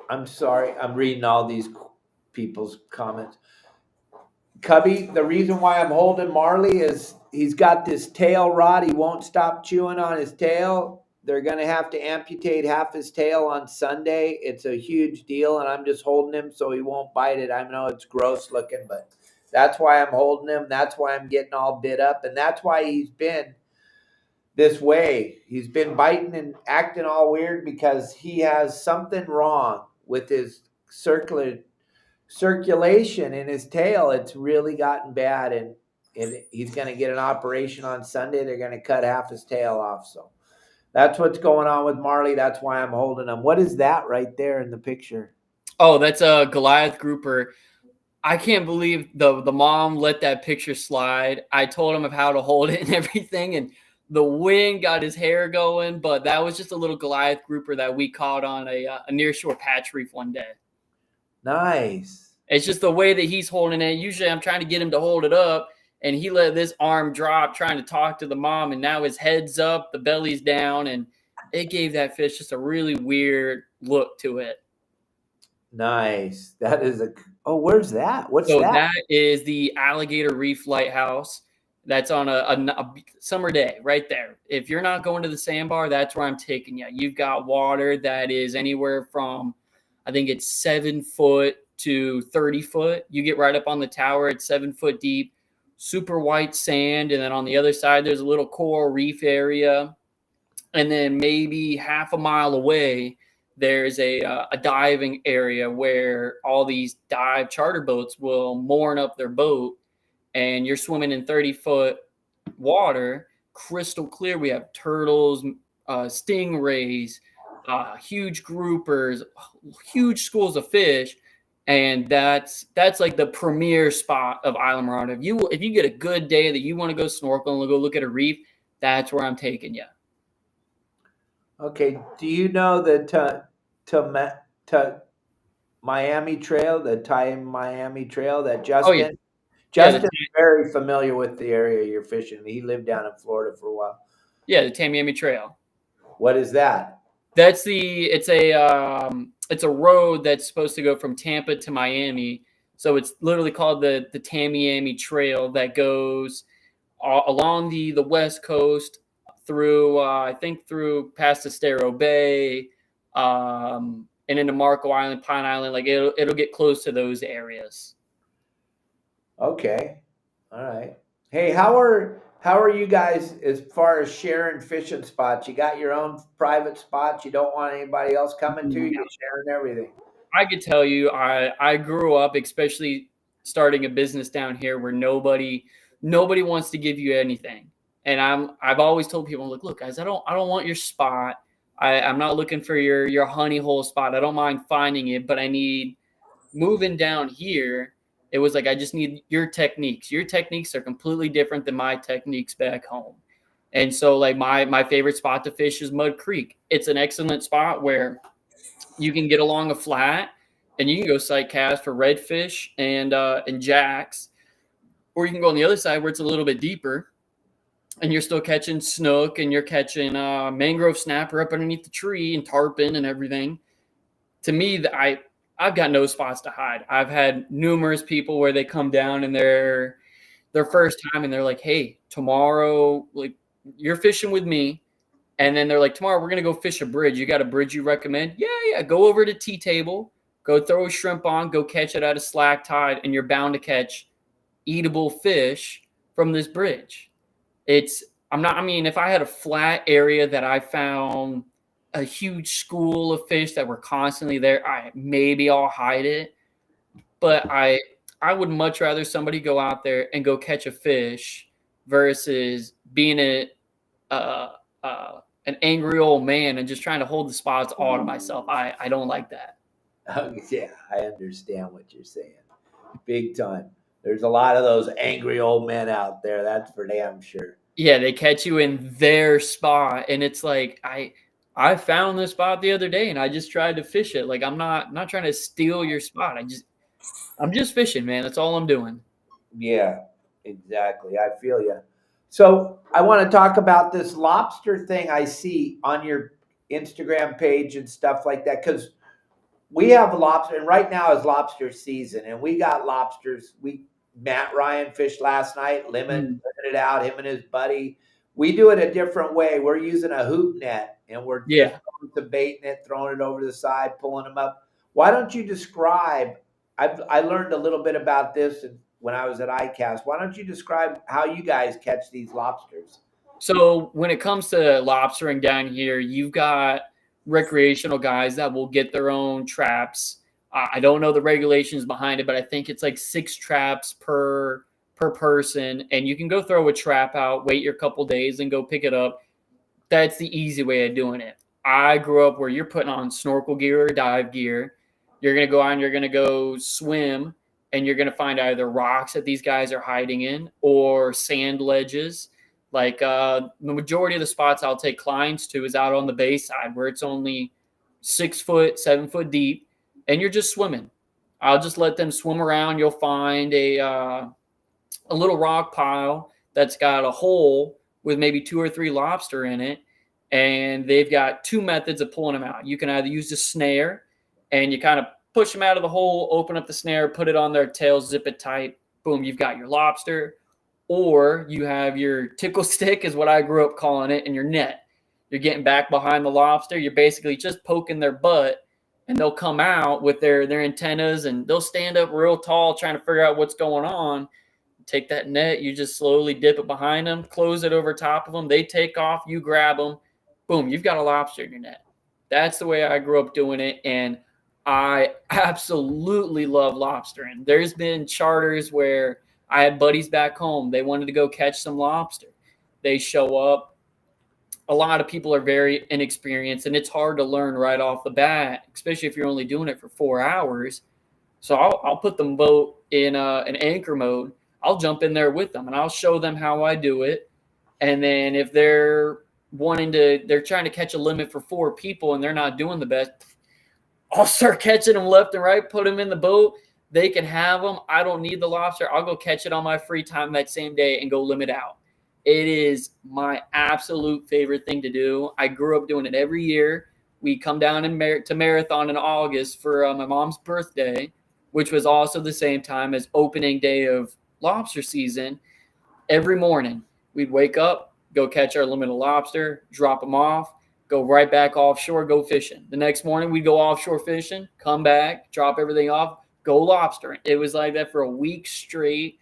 I'm sorry, I'm reading all these people's comments. Cubby, the reason why I'm holding Marley is he's got this tail rod. He won't stop chewing on his tail. They're going to have to amputate half his tail on Sunday. It's a huge deal, and I'm just holding him so he won't bite it. I know it's gross looking, but that's why I'm holding him. That's why I'm getting all bit up, and that's why he's been this way. He's been biting and acting all weird because he has something wrong with his circulation in his tail. It's really gotten bad, and he's going to get an operation on Sunday. They're going to cut half his tail off. So that's what's going on with Marley. That's why I'm holding him. What is that right there in the picture? Oh, that's a Goliath grouper. I can't believe the mom let that picture slide. I told him of how to hold it and everything, and the wind got his hair going, but that was just a little Goliath grouper that we caught on a nearshore patch reef one day. Nice. It's just the way that he's holding it. Usually I'm trying to get him to hold it up, and he let this arm drop trying to talk to the mom, and now his head's up, the belly's down, and it gave that fish just a really weird look to it. Nice. That is where's that? What's so that? That is the Alligator Reef Lighthouse. That's on a summer day right there. If you're not going to the sandbar, that's where I'm taking you. You've got water that is anywhere from, I think it's 7 foot to 30 foot. You get right up on the tower, it's 7 foot deep, super white sand. And then on the other side, there's a little coral reef area. And then maybe half a mile away, there's a diving area where all these dive charter boats will moor up their boat, and you're swimming in 30-foot water, crystal clear. We have turtles, stingrays, huge groupers, huge schools of fish. And that's like the premier spot of Isla Mirada. If you get a good day that you want to go snorkel and go look at a reef, that's where I'm taking you. Okay. Do you know the Miami Trail, the Miami Trail that Oh yeah, Justin? yeah, Justin's very familiar with the area you're fishing. He lived down in Florida for a while. the Tamiami Trail. What is that? It's a road that's supposed to go from Tampa to Miami. So it's literally called the Tamiami Trail that goes along the West Coast through I think through past Estero Bay, and into Marco Island, Pine Island. Like it'll get close to those areas. Okay. All right. Hey, how are you guys as far as sharing fishing spots? You got your own private spots. You don't want anybody else coming to you. You're sharing everything. I could tell you, I grew up, especially starting a business down here, where nobody wants to give you anything. And I've always told people, look guys, I don't want your spot. I'm not looking for your honey hole spot. I don't mind finding it, but I need moving down here. It was like, I just need your techniques. Your techniques are completely different than my techniques back home. And so like my favorite spot to fish is Mud Creek. It's an excellent spot where you can get along a flat and you can go sight cast for redfish and jacks, or you can go on the other side where it's a little bit deeper and you're still catching snook and you're catching mangrove snapper up underneath the tree and tarpon and everything. To me, I've got no spots to hide. I've had numerous people where they come down and their first time and they're like, hey, tomorrow, like you're fishing with me. And then they're like, tomorrow we're going to go fish a bridge. You got a bridge you recommend? Yeah. Go over to T-Table, go throw a shrimp on, go catch it at a slack tide, and you're bound to catch eatable fish from this bridge. If I had a flat area that I found a huge school of fish that were constantly there, maybe I'll hide it. But I would much rather somebody go out there and go catch a fish versus being an angry old man and just trying to hold the spots all to myself. I don't like that. Oh, yeah, I understand what you're saying. Big time. There's a lot of those angry old men out there. That's for damn sure. Yeah, they catch you in their spot, and it's like I found this spot the other day, and I just tried to fish it. Like I'm not trying to steal your spot. I'm just fishing, man. That's all I'm doing. Yeah, exactly. I feel you. So I want to talk about this lobster thing I see on your Instagram page and stuff like that, because we have lobster, and right now is lobster season, and we got lobsters. Matt Ryan fished last night, limited it out, him and his buddy. We do it a different way. We're using a hoop net, and we're just throwing some bait in it, throwing it over the side, pulling them up. Why don't you describe? I learned a little bit about this when I was at ICAST. Why don't you describe how you guys catch these lobsters? So when it comes to lobstering down here, you've got recreational guys that will get their own traps. I don't know the regulations behind it, but I think it's like 6 traps per person, and you can go throw a trap out, wait your couple days, and go pick it up. That's the easy way of doing it. I grew up where you're putting on snorkel gear or dive gear. You're going to go out and you're going to go swim, and you're going to find either rocks that these guys are hiding in or sand ledges. Like the majority of the spots I'll take clients to is out on the bay side where it's only 6 foot, 7 foot deep, and you're just swimming. I'll just let them swim around. You'll find a little rock pile that's got a hole with maybe 2 or 3 lobster in it, and they've got 2 methods of pulling them out. You can either use a snare, and you kind of push them out of the hole, open up the snare, put it on their tail, zip it tight. Boom, you've got your lobster. Or you have your tickle stick, is what I grew up calling it, and your net. You're getting back behind the lobster. You're basically just poking their butt, and they'll come out with their antennas, and they'll stand up real tall trying to figure out what's going on. Take that net, you just slowly dip it behind them, close it over top of them. They take off, you grab them. Boom, you've got a lobster in your net. That's the way I grew up doing it, and I absolutely love lobstering. There's been charters where I had buddies back home. They wanted to go catch some lobster. They show up. A lot of people are very inexperienced, and it's hard to learn right off the bat, especially if you're only doing it for 4 hours. So I'll put the boat in an anchor mode. I'll jump in there with them and I'll show them how I do it. And then if they're trying to catch a limit for 4 people and they're not doing the best, I'll start catching them left and right, put them in the boat. They can have them. I don't need the lobster. I'll go catch it on my free time that same day and go limit out. It is my absolute favorite thing to do. I grew up doing it every year. We come down to Marathon in August for my mom's birthday, which was also the same time as opening day of lobster season. Every morning, we'd wake up, go catch our limited lobster, drop them off, go right back offshore, go fishing. The next morning, we'd go offshore fishing, come back, drop everything off, go lobstering. It was like that for a week straight,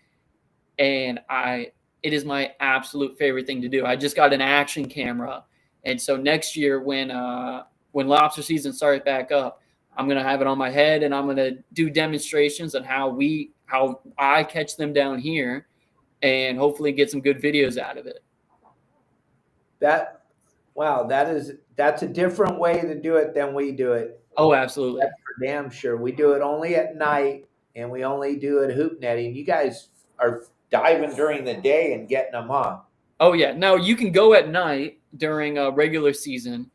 and it is my absolute favorite thing to do. I just got an action camera, and so next year when lobster season starts back up, I'm gonna have it on my head, and I'm gonna do demonstrations on how I catch them down here, and hopefully get some good videos out of it. That's a different way to do it than we do it. Oh, absolutely. That's for damn sure. We do it only at night, and we only do it hoop netting. You guys are diving during the day and getting them up. Oh yeah. Now you can go at night during a regular season,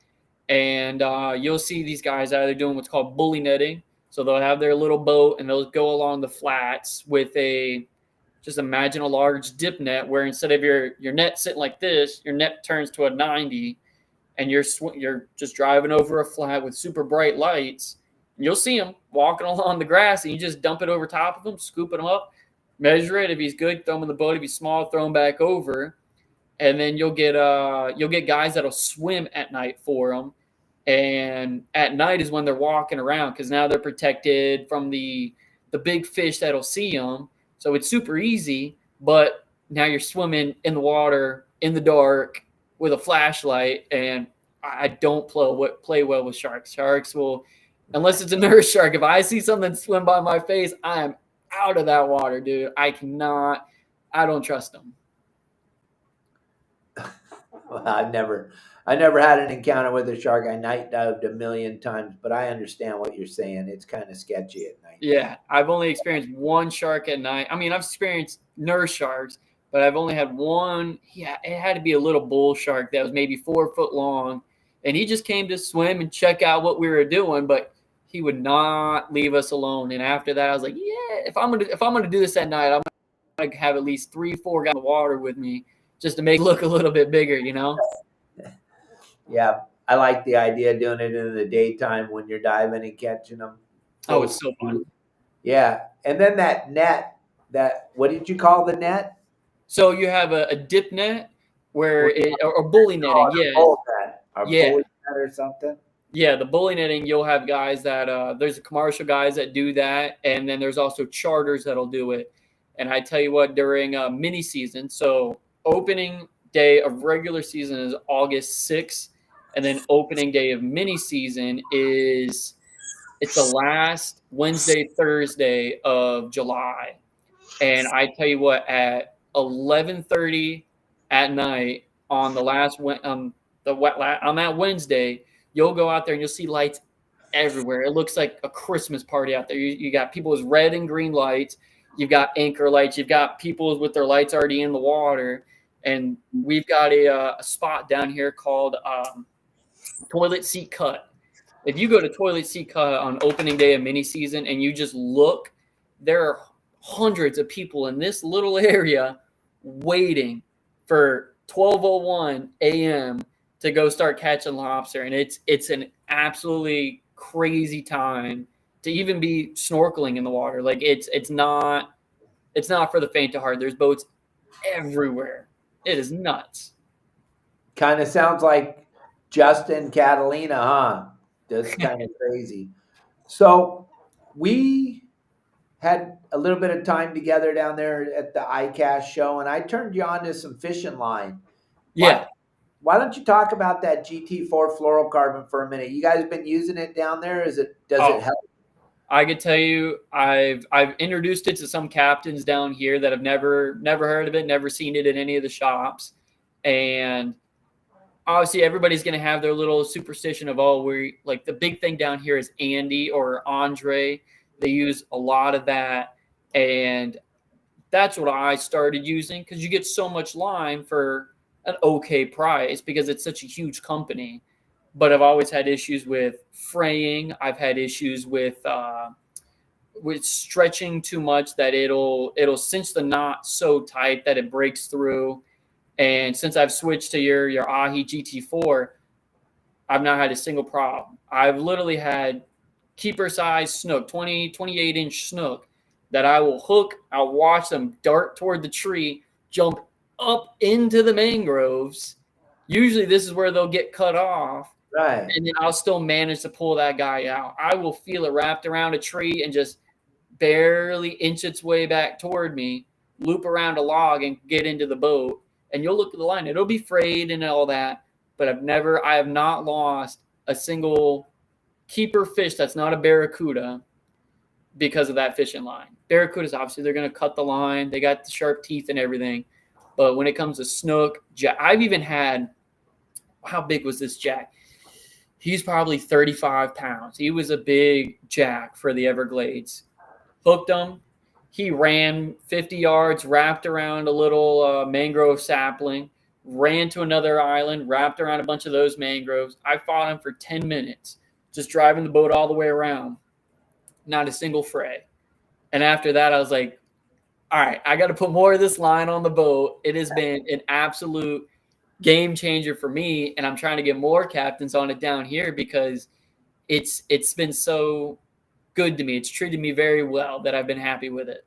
and you'll see these guys either doing what's called bully netting. So they'll have their little boat and they'll go along the flats with just imagine a large dip net where instead of your net sitting like this, your net turns to a 90, and you're just driving over a flat with super bright lights. And you'll see him walking along the grass, and you just dump it over top of him, scooping him up, measure it. If he's good, throw him in the boat. If he's small, throw him back over. And then you'll get guys that'll swim at night for them. And at night is when they're walking around because now they're protected from the big fish that'll see them. So it's super easy, but now you're swimming in the water in the dark with a flashlight, and I don't play well with sharks. Sharks will, unless it's a nurse shark, if I see something swim by my face, I am out of that water, dude. I don't trust them. Well, I never had an encounter with a shark. I night dived a million times, but I understand what you're saying. It's kind of sketchy at night. Yeah, I've only experienced one shark at night. I mean, I've experienced nurse sharks, but I've only had one. Yeah, it had to be a little bull shark that was maybe 4 foot long, and he just came to swim and check out what we were doing, but he would not leave us alone. And after that, I was like, yeah, if I'm gonna do this at night, I'm gonna have at least 3-4 guys in the water with me just to make it look a little bit bigger, you know? Yeah, I like the idea of doing it in the daytime when you're diving and catching them. Oh, it's so fun. Yeah, and then that net, what did you call the net? So you have a dip net or bully netting, yeah. Bully net or something. Yeah, the bully netting, you'll have guys that there's commercial guys that do that, and then there's also charters that'll do it. And I tell you what, during mini season, so opening day of regular season is August 6th, and then opening day of mini season it's the last Wednesday, Thursday of July. And I tell you what, at 11:30 at night on that Wednesday, you'll go out there and you'll see lights everywhere. It looks like a Christmas party out there. You got people with red and green lights. You've got anchor lights. You've got people with their lights already in the water. And we've got a spot down here called Toilet Seat Cut. If you go to Toilet Seat Cut on opening day of mini season and you just look, there are hundreds of people in this little area waiting for 12:01 a.m. to go start catching lobster. And it's an absolutely crazy time to even be snorkeling in the water. Like it's not for the faint of heart. There's boats everywhere. It is nuts. Kind of sounds like Justin Catalina, huh? That's kind of crazy. So we had a little bit of time together down there at the ICAST show, and I turned you on to some fishing line. Yeah. Why don't you talk about that GT4 fluorocarbon for a minute? You guys been using it down there? Does it help? I could tell you, I've introduced it to some captains down here that have never heard of it, never seen it in any of the shops, and obviously everybody's going to have their little superstition of, oh, like the big thing down here is Andy or Andre. They use a lot of that, and that's what I started using, because you get so much line for an okay price because it's such a huge company. But I've always had issues with fraying. I've had issues with stretching too much, that it'll cinch the knot so tight that it breaks through. And since I've switched to your Ahi GT4, I've not had a single problem. I've literally had keeper size snook, 28-inch snook, that I will hook. I'll watch them dart toward the tree, jump up into the mangroves. Usually this is where they'll get cut off. Right. And then I'll still manage to pull that guy out. I will feel it wrapped around a tree and just barely inch its way back toward me, loop around a log and get into the boat. And you'll look at the line. It'll be frayed and all that. But I have not lost a single keeper fish that's not a barracuda because of that fishing line. Barracudas, obviously, they're going to cut the line. They got the sharp teeth and everything. But when it comes to snook, I've even had, how big was this jack? He's probably 35 pounds. He was a big jack for the Everglades. Hooked him. He ran 50 yards, wrapped around a little mangrove sapling, ran to another island, wrapped around a bunch of those mangroves. I fought him for 10 minutes, just driving the boat all the way around. Not a single fray. And after that, I was like, all right, I got to put more of this line on the boat. It has been an absolute game changer for me, and I'm trying to get more captains on it down here because it's been so good to me. It's treated me very well that I've been happy with it.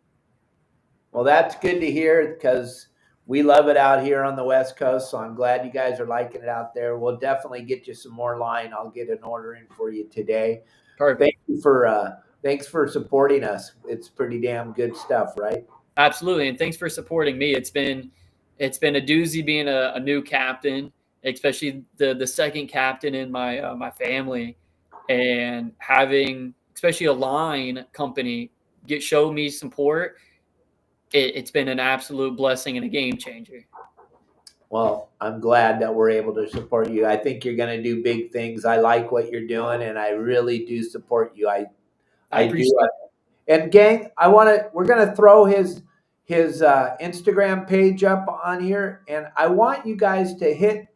Well, that's good to hear because we love it out here on the West Coast. So I'm glad you guys are liking it out there. We'll definitely get you some more line. I'll get an order in for you today. Perfect. Thanks for supporting us. It's pretty damn good stuff, right? Absolutely, and thanks for supporting me. It's been a doozy being a new captain, especially the second captain in my family, and having especially a line company show me support. It's been an absolute blessing and a game changer. Well, I'm glad that we're able to support you. I think you're going to do big things. I like what you're doing, and I really do support you. I appreciate do. And gang, we're going to throw his Instagram page up on here, and I want you guys to hit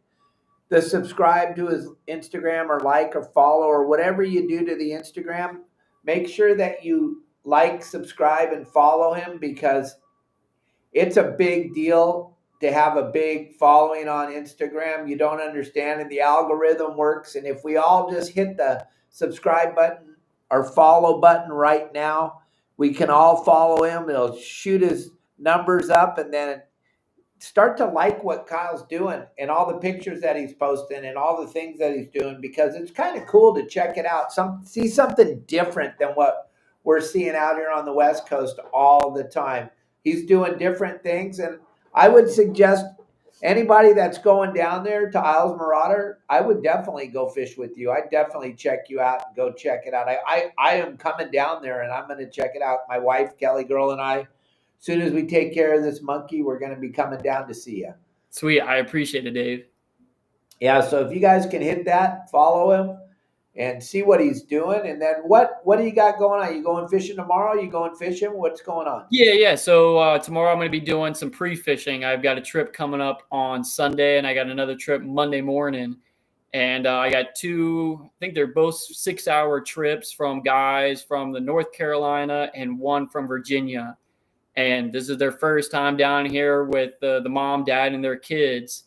the subscribe to his Instagram or like or follow or whatever you do to the Instagram. Make sure that you like, subscribe, and follow him because it's a big deal to have a big following on Instagram. You don't understand, and the algorithm works. And if we all just hit the subscribe button or follow button right now, we can all follow him. It'll shoot his numbers up, and then start to like what Kyle's doing and all the pictures that he's posting and all the things that he's doing, because it's kind of cool to check it out. See something different than what we're seeing out here on the West Coast all the time. He's doing different things, and I would suggest anybody that's going down there to Isles Marauder, I would definitely go fish with you. I'd definitely check you out and go check it out. I am coming down there, and I'm going to check it out. My wife, Kelly Girl, and I, as soon as we take care of this monkey, we're going to be coming down to see you. Sweet. I appreciate it, Dave. Yeah, so if you guys can hit that, follow him, and see what he's doing. And then what do you got going on? Are you going fishing tomorrow? Are you going fishing? What's going on? Yeah. So tomorrow I'm going to be doing some pre-fishing. I've got a trip coming up on Sunday, and I got another trip Monday morning. And I got two, I think they're both 6-hour trips from guys from the North Carolina and one from Virginia. And this is their first time down here with the mom, dad, and their kids.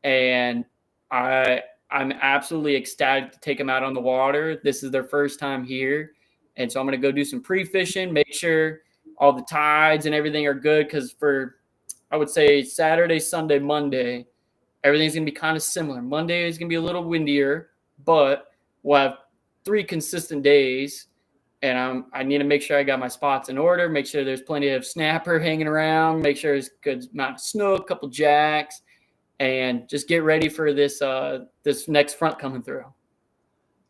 And I'm absolutely ecstatic to take them out on the water. This is their first time here. And so I'm going to go do some pre-fishing, make sure all the tides and everything are good. Because I would say Saturday, Sunday, Monday, everything's going to be kind of similar. Monday is going to be a little windier, but we'll have 3 consistent days. And I need to make sure I got my spots in order, make sure there's plenty of snapper hanging around, make sure there's a good amount of snook, a couple jacks, and just get ready for this next front coming through.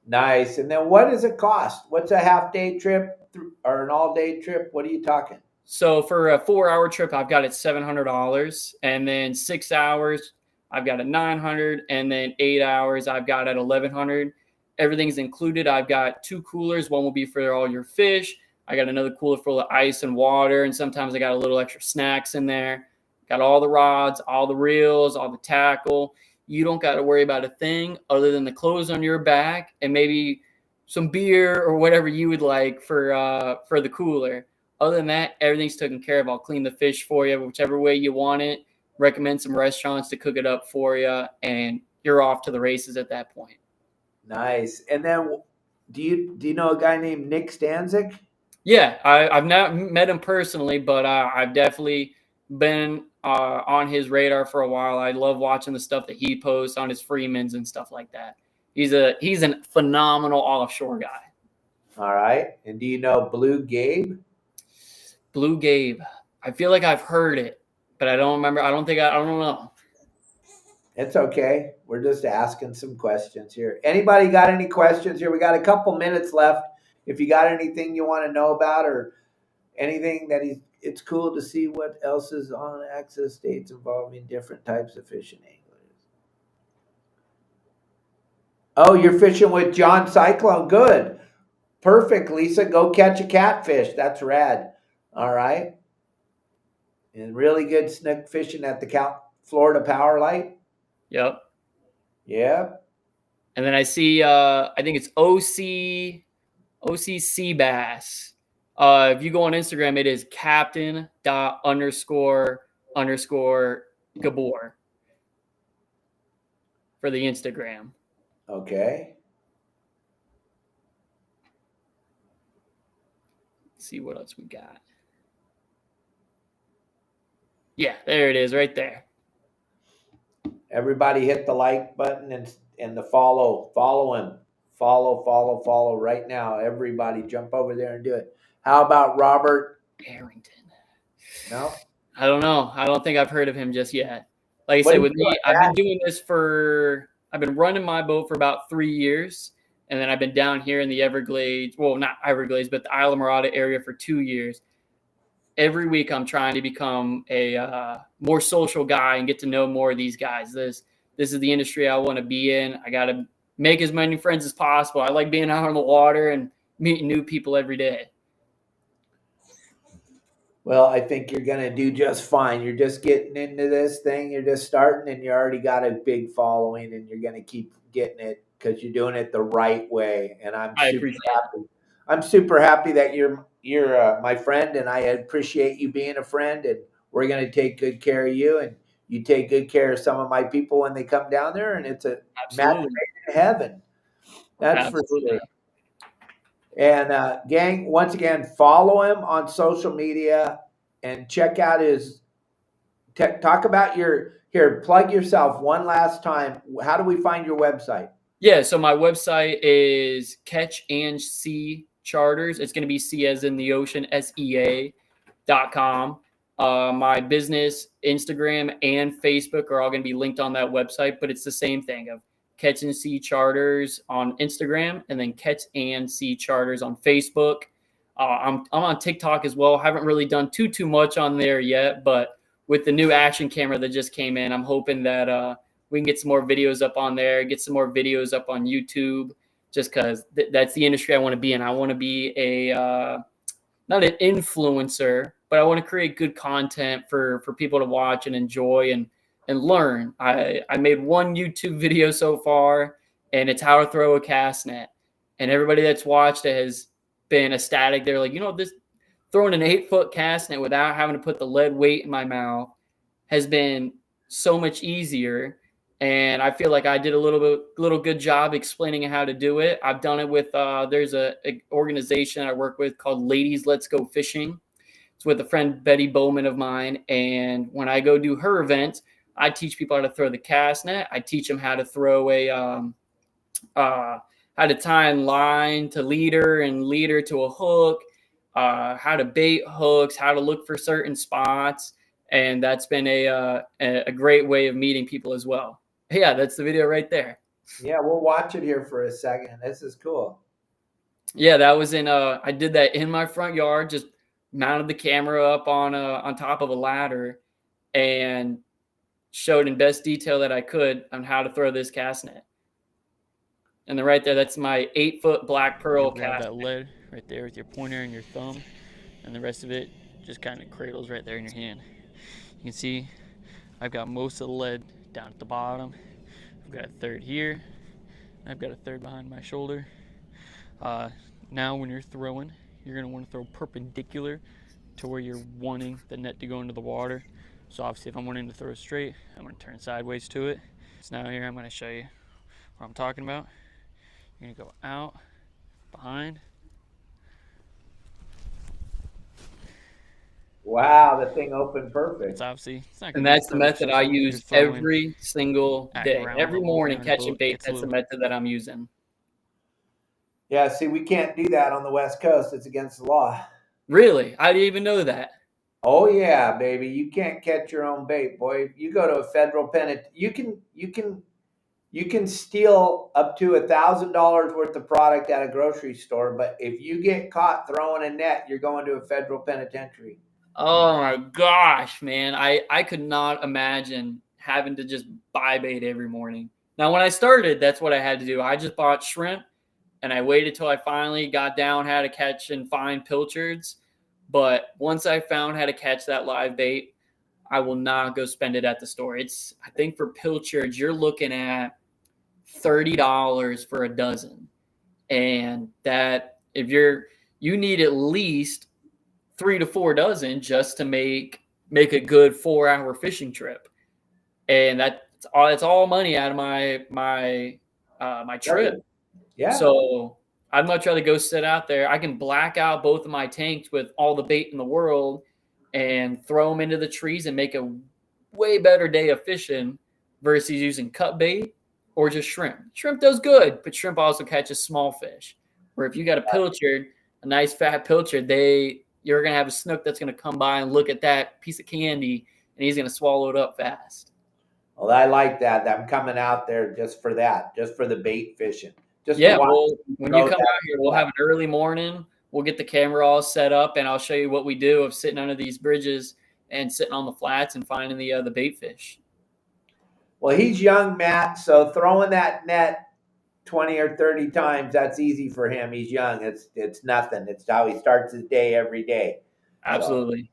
Nice. And then what does it cost? What's a half-day trip or an all-day trip? What are you talking? So for a 4-hour trip, I've got it $700. And then 6 hours, I've got it $900. And then 8 hours, I've got it $1,100. Everything's included. I've got 2 coolers. One will be for all your fish. I got another cooler full of ice and water, and sometimes I got a little extra snacks in there. Got all the rods, all the reels, all the tackle. You don't got to worry about a thing other than the clothes on your back and maybe some beer or whatever you would like for the cooler. Other than that, everything's taken care of. I'll clean the fish for you, whichever way you want it. Recommend some restaurants to cook it up for you, and you're off to the races at that point. Nice. And then, do you know a guy named Nick Stanzik? Yeah, I've not met him personally, but I've definitely been on his radar for a while. I love watching the stuff that he posts on his Freemans and stuff like that. He's a phenomenal offshore guy. All right. And do you know Blue Gabe? Blue Gabe. I feel like I've heard it, but I don't remember. I don't know. It's okay. We're just asking some questions here. Anybody got any questions here? We got a couple minutes left. If you got anything you want to know about or anything that it's cool to see what else is on Access States involving different types of fishing anglers. Oh, you're fishing with John Cyclone. Good. Perfect, Lisa. Go catch a catfish. That's rad. All right. And really good snook fishing at the Florida Power Light. Yep. Yep. And then I see, I think it's OC Sea Bass. If you go on Instagram, it is captain.__Gabor for the Instagram. Okay. Let's see what else we got. Yeah, there it is right there. Everybody hit the like button and the follow. Follow him. Follow right now. Everybody jump over there and do it. How about Robert Harrington? No? I don't know. I don't think I've heard of him just yet. Like I said, with me, I've been running my boat for about 3 years. And then I've been down here in the Everglades. Well, not Everglades, but the Isla Morada area for 2 years. Every week I'm trying to become a more social guy and get to know more of these guys. This is the industry I want to be in. I got to make as many friends as possible. I like being out on the water and meeting new people every day. Well, I think you're going to do just fine. You're just getting into this thing. You're just starting and you already got a big following and you're going to keep getting it because you're doing it the right way. And I'm super happy. I'm super happy that you're my friend, and I appreciate you being a friend, and we're going to take good care of you, and you take good care of some of my people when they come down there, and it's a match made in heaven. That's for sure. And gang, once again, follow him on social media and check out his talk about plug yourself one last time. How do we find your website? Yeah, so my website is Catch and Sea Charters. It's going to be C as in the ocean, SEA.com. My business, Instagram, and Facebook are all going to be linked on that website, but it's the same thing of Catch and Sea Charters on Instagram and then Catch and Sea Charters on Facebook. I'm on TikTok as well. Haven't really done too much on there yet, but with the new action camera that just came in, I'm hoping that we can get some more videos up on there, get some more videos up on YouTube, just because that's the industry I want to be in. I want to be not an influencer, but I want to create good content for people to watch and enjoy and learn. I made one YouTube video so far, and it's how to throw a cast net. And everybody that's watched it has been ecstatic. They're like, this throwing an 8-foot cast net without having to put the lead weight in my mouth has been so much easier. And I feel like I did a little good job explaining how to do it. I've done it with there's a organization I work with called Ladies Let's Go Fishing. It's with a friend, Betty Bowman of mine. And when I go do her event, I teach people how to throw the cast net. I teach them how to throw how to tie line to leader and leader to a hook, how to bait hooks, how to look for certain spots. And that's been a great way of meeting people as well. Yeah, that's the video right there. Yeah, we'll watch it here for a second. This is cool. Yeah, that was in I did that in my front yard, just mounted the camera up on top of a ladder and showed in best detail that I could on how to throw this cast net. And then right there, that's my 8-foot black pearl cast net. That lead right there with your pointer and your thumb, and the rest of it just kind of cradles right there in your hand. You can see I've got most of the lead down at the bottom. I've got a third here. I've got a third behind my shoulder. Now when you're throwing, you're going to want to throw perpendicular to where you're wanting the net to go into the water. So obviously if I'm wanting to throw straight, I'm going to turn sideways to it. So now here I'm going to show you what I'm talking about. You're going to go out, behind. Wow, the thing opened perfect. It's obviously, it's not And gonna be that's the perfect method I system. You're use throwing every single at day. ground Every level morning and catching boat bait, gets a that's the little- method that I'm using. Yeah, see, we can't do that on the West Coast. It's against the law. Really? I didn't even know that. Oh yeah, baby. You can't catch your own bait, boy. You go to a federal penitentiary. You can steal up to $1,000 worth of product at a grocery store, but if you get caught throwing a net, you're going to a federal penitentiary. Oh my gosh, man. I could not imagine having to just buy bait every morning. Now, when I started, that's what I had to do. I just bought shrimp and I waited till I finally got down how to catch and find pilchards. But once I found how to catch that live bait, I will not go spend it at the store. I think for pilchards, you're looking at $30 for a dozen. And that if you need at least 3 to 4 dozen just to make a good 4-hour fishing trip. And that's all money out of my trip. Yeah. So I'd much rather go sit out there. I can black out both of my tanks with all the bait in the world and throw them into the trees and make a way better day of fishing versus using cut bait or just shrimp. Shrimp does good, but shrimp also catches small fish. Where if you got a pilchard, a nice fat pilchard, you're going to have a snook that's going to come by and look at that piece of candy and he's going to swallow it up fast. Well, I like that. I'm coming out there just for that, just for the bait fishing. Just Yeah, to watch well, when you throw come that. out here, we'll have an early morning. We'll get the camera all set up, and I'll show you what we do of sitting under these bridges and sitting on the flats and finding the bait fish. Well, he's young, Matt, so throwing that net 20 or 30 times, that's easy for him. He's young. It's nothing. It's how he starts his day every day. Absolutely. So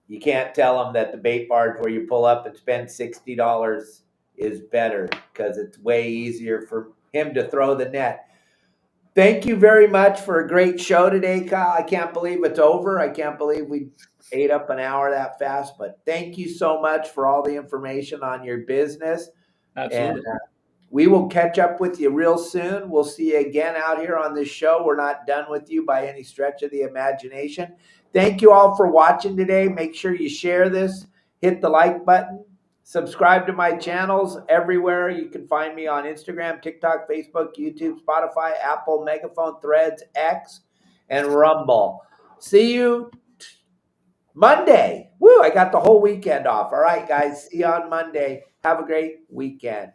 you can't tell him that the bait barge where you pull up and spend $60 is better because it's way easier for him to throw the net. Thank you very much for a great show today, Kyle. I can't believe it's over. I can't believe we ate up an hour that fast, but thank you so much for all the information on your business. Absolutely. And we will catch up with you real soon. We'll see you again out here on this show. We're not done with you by any stretch of the imagination. Thank you all for watching today. Make sure you share this, hit the like button, subscribe to my channels everywhere. You can find me on Instagram, TikTok, Facebook, YouTube, Spotify, Apple, Megaphone, Threads, X, and Rumble. See you Monday. Woo, I got the whole weekend off. All right, guys. See you on Monday. Have a great weekend.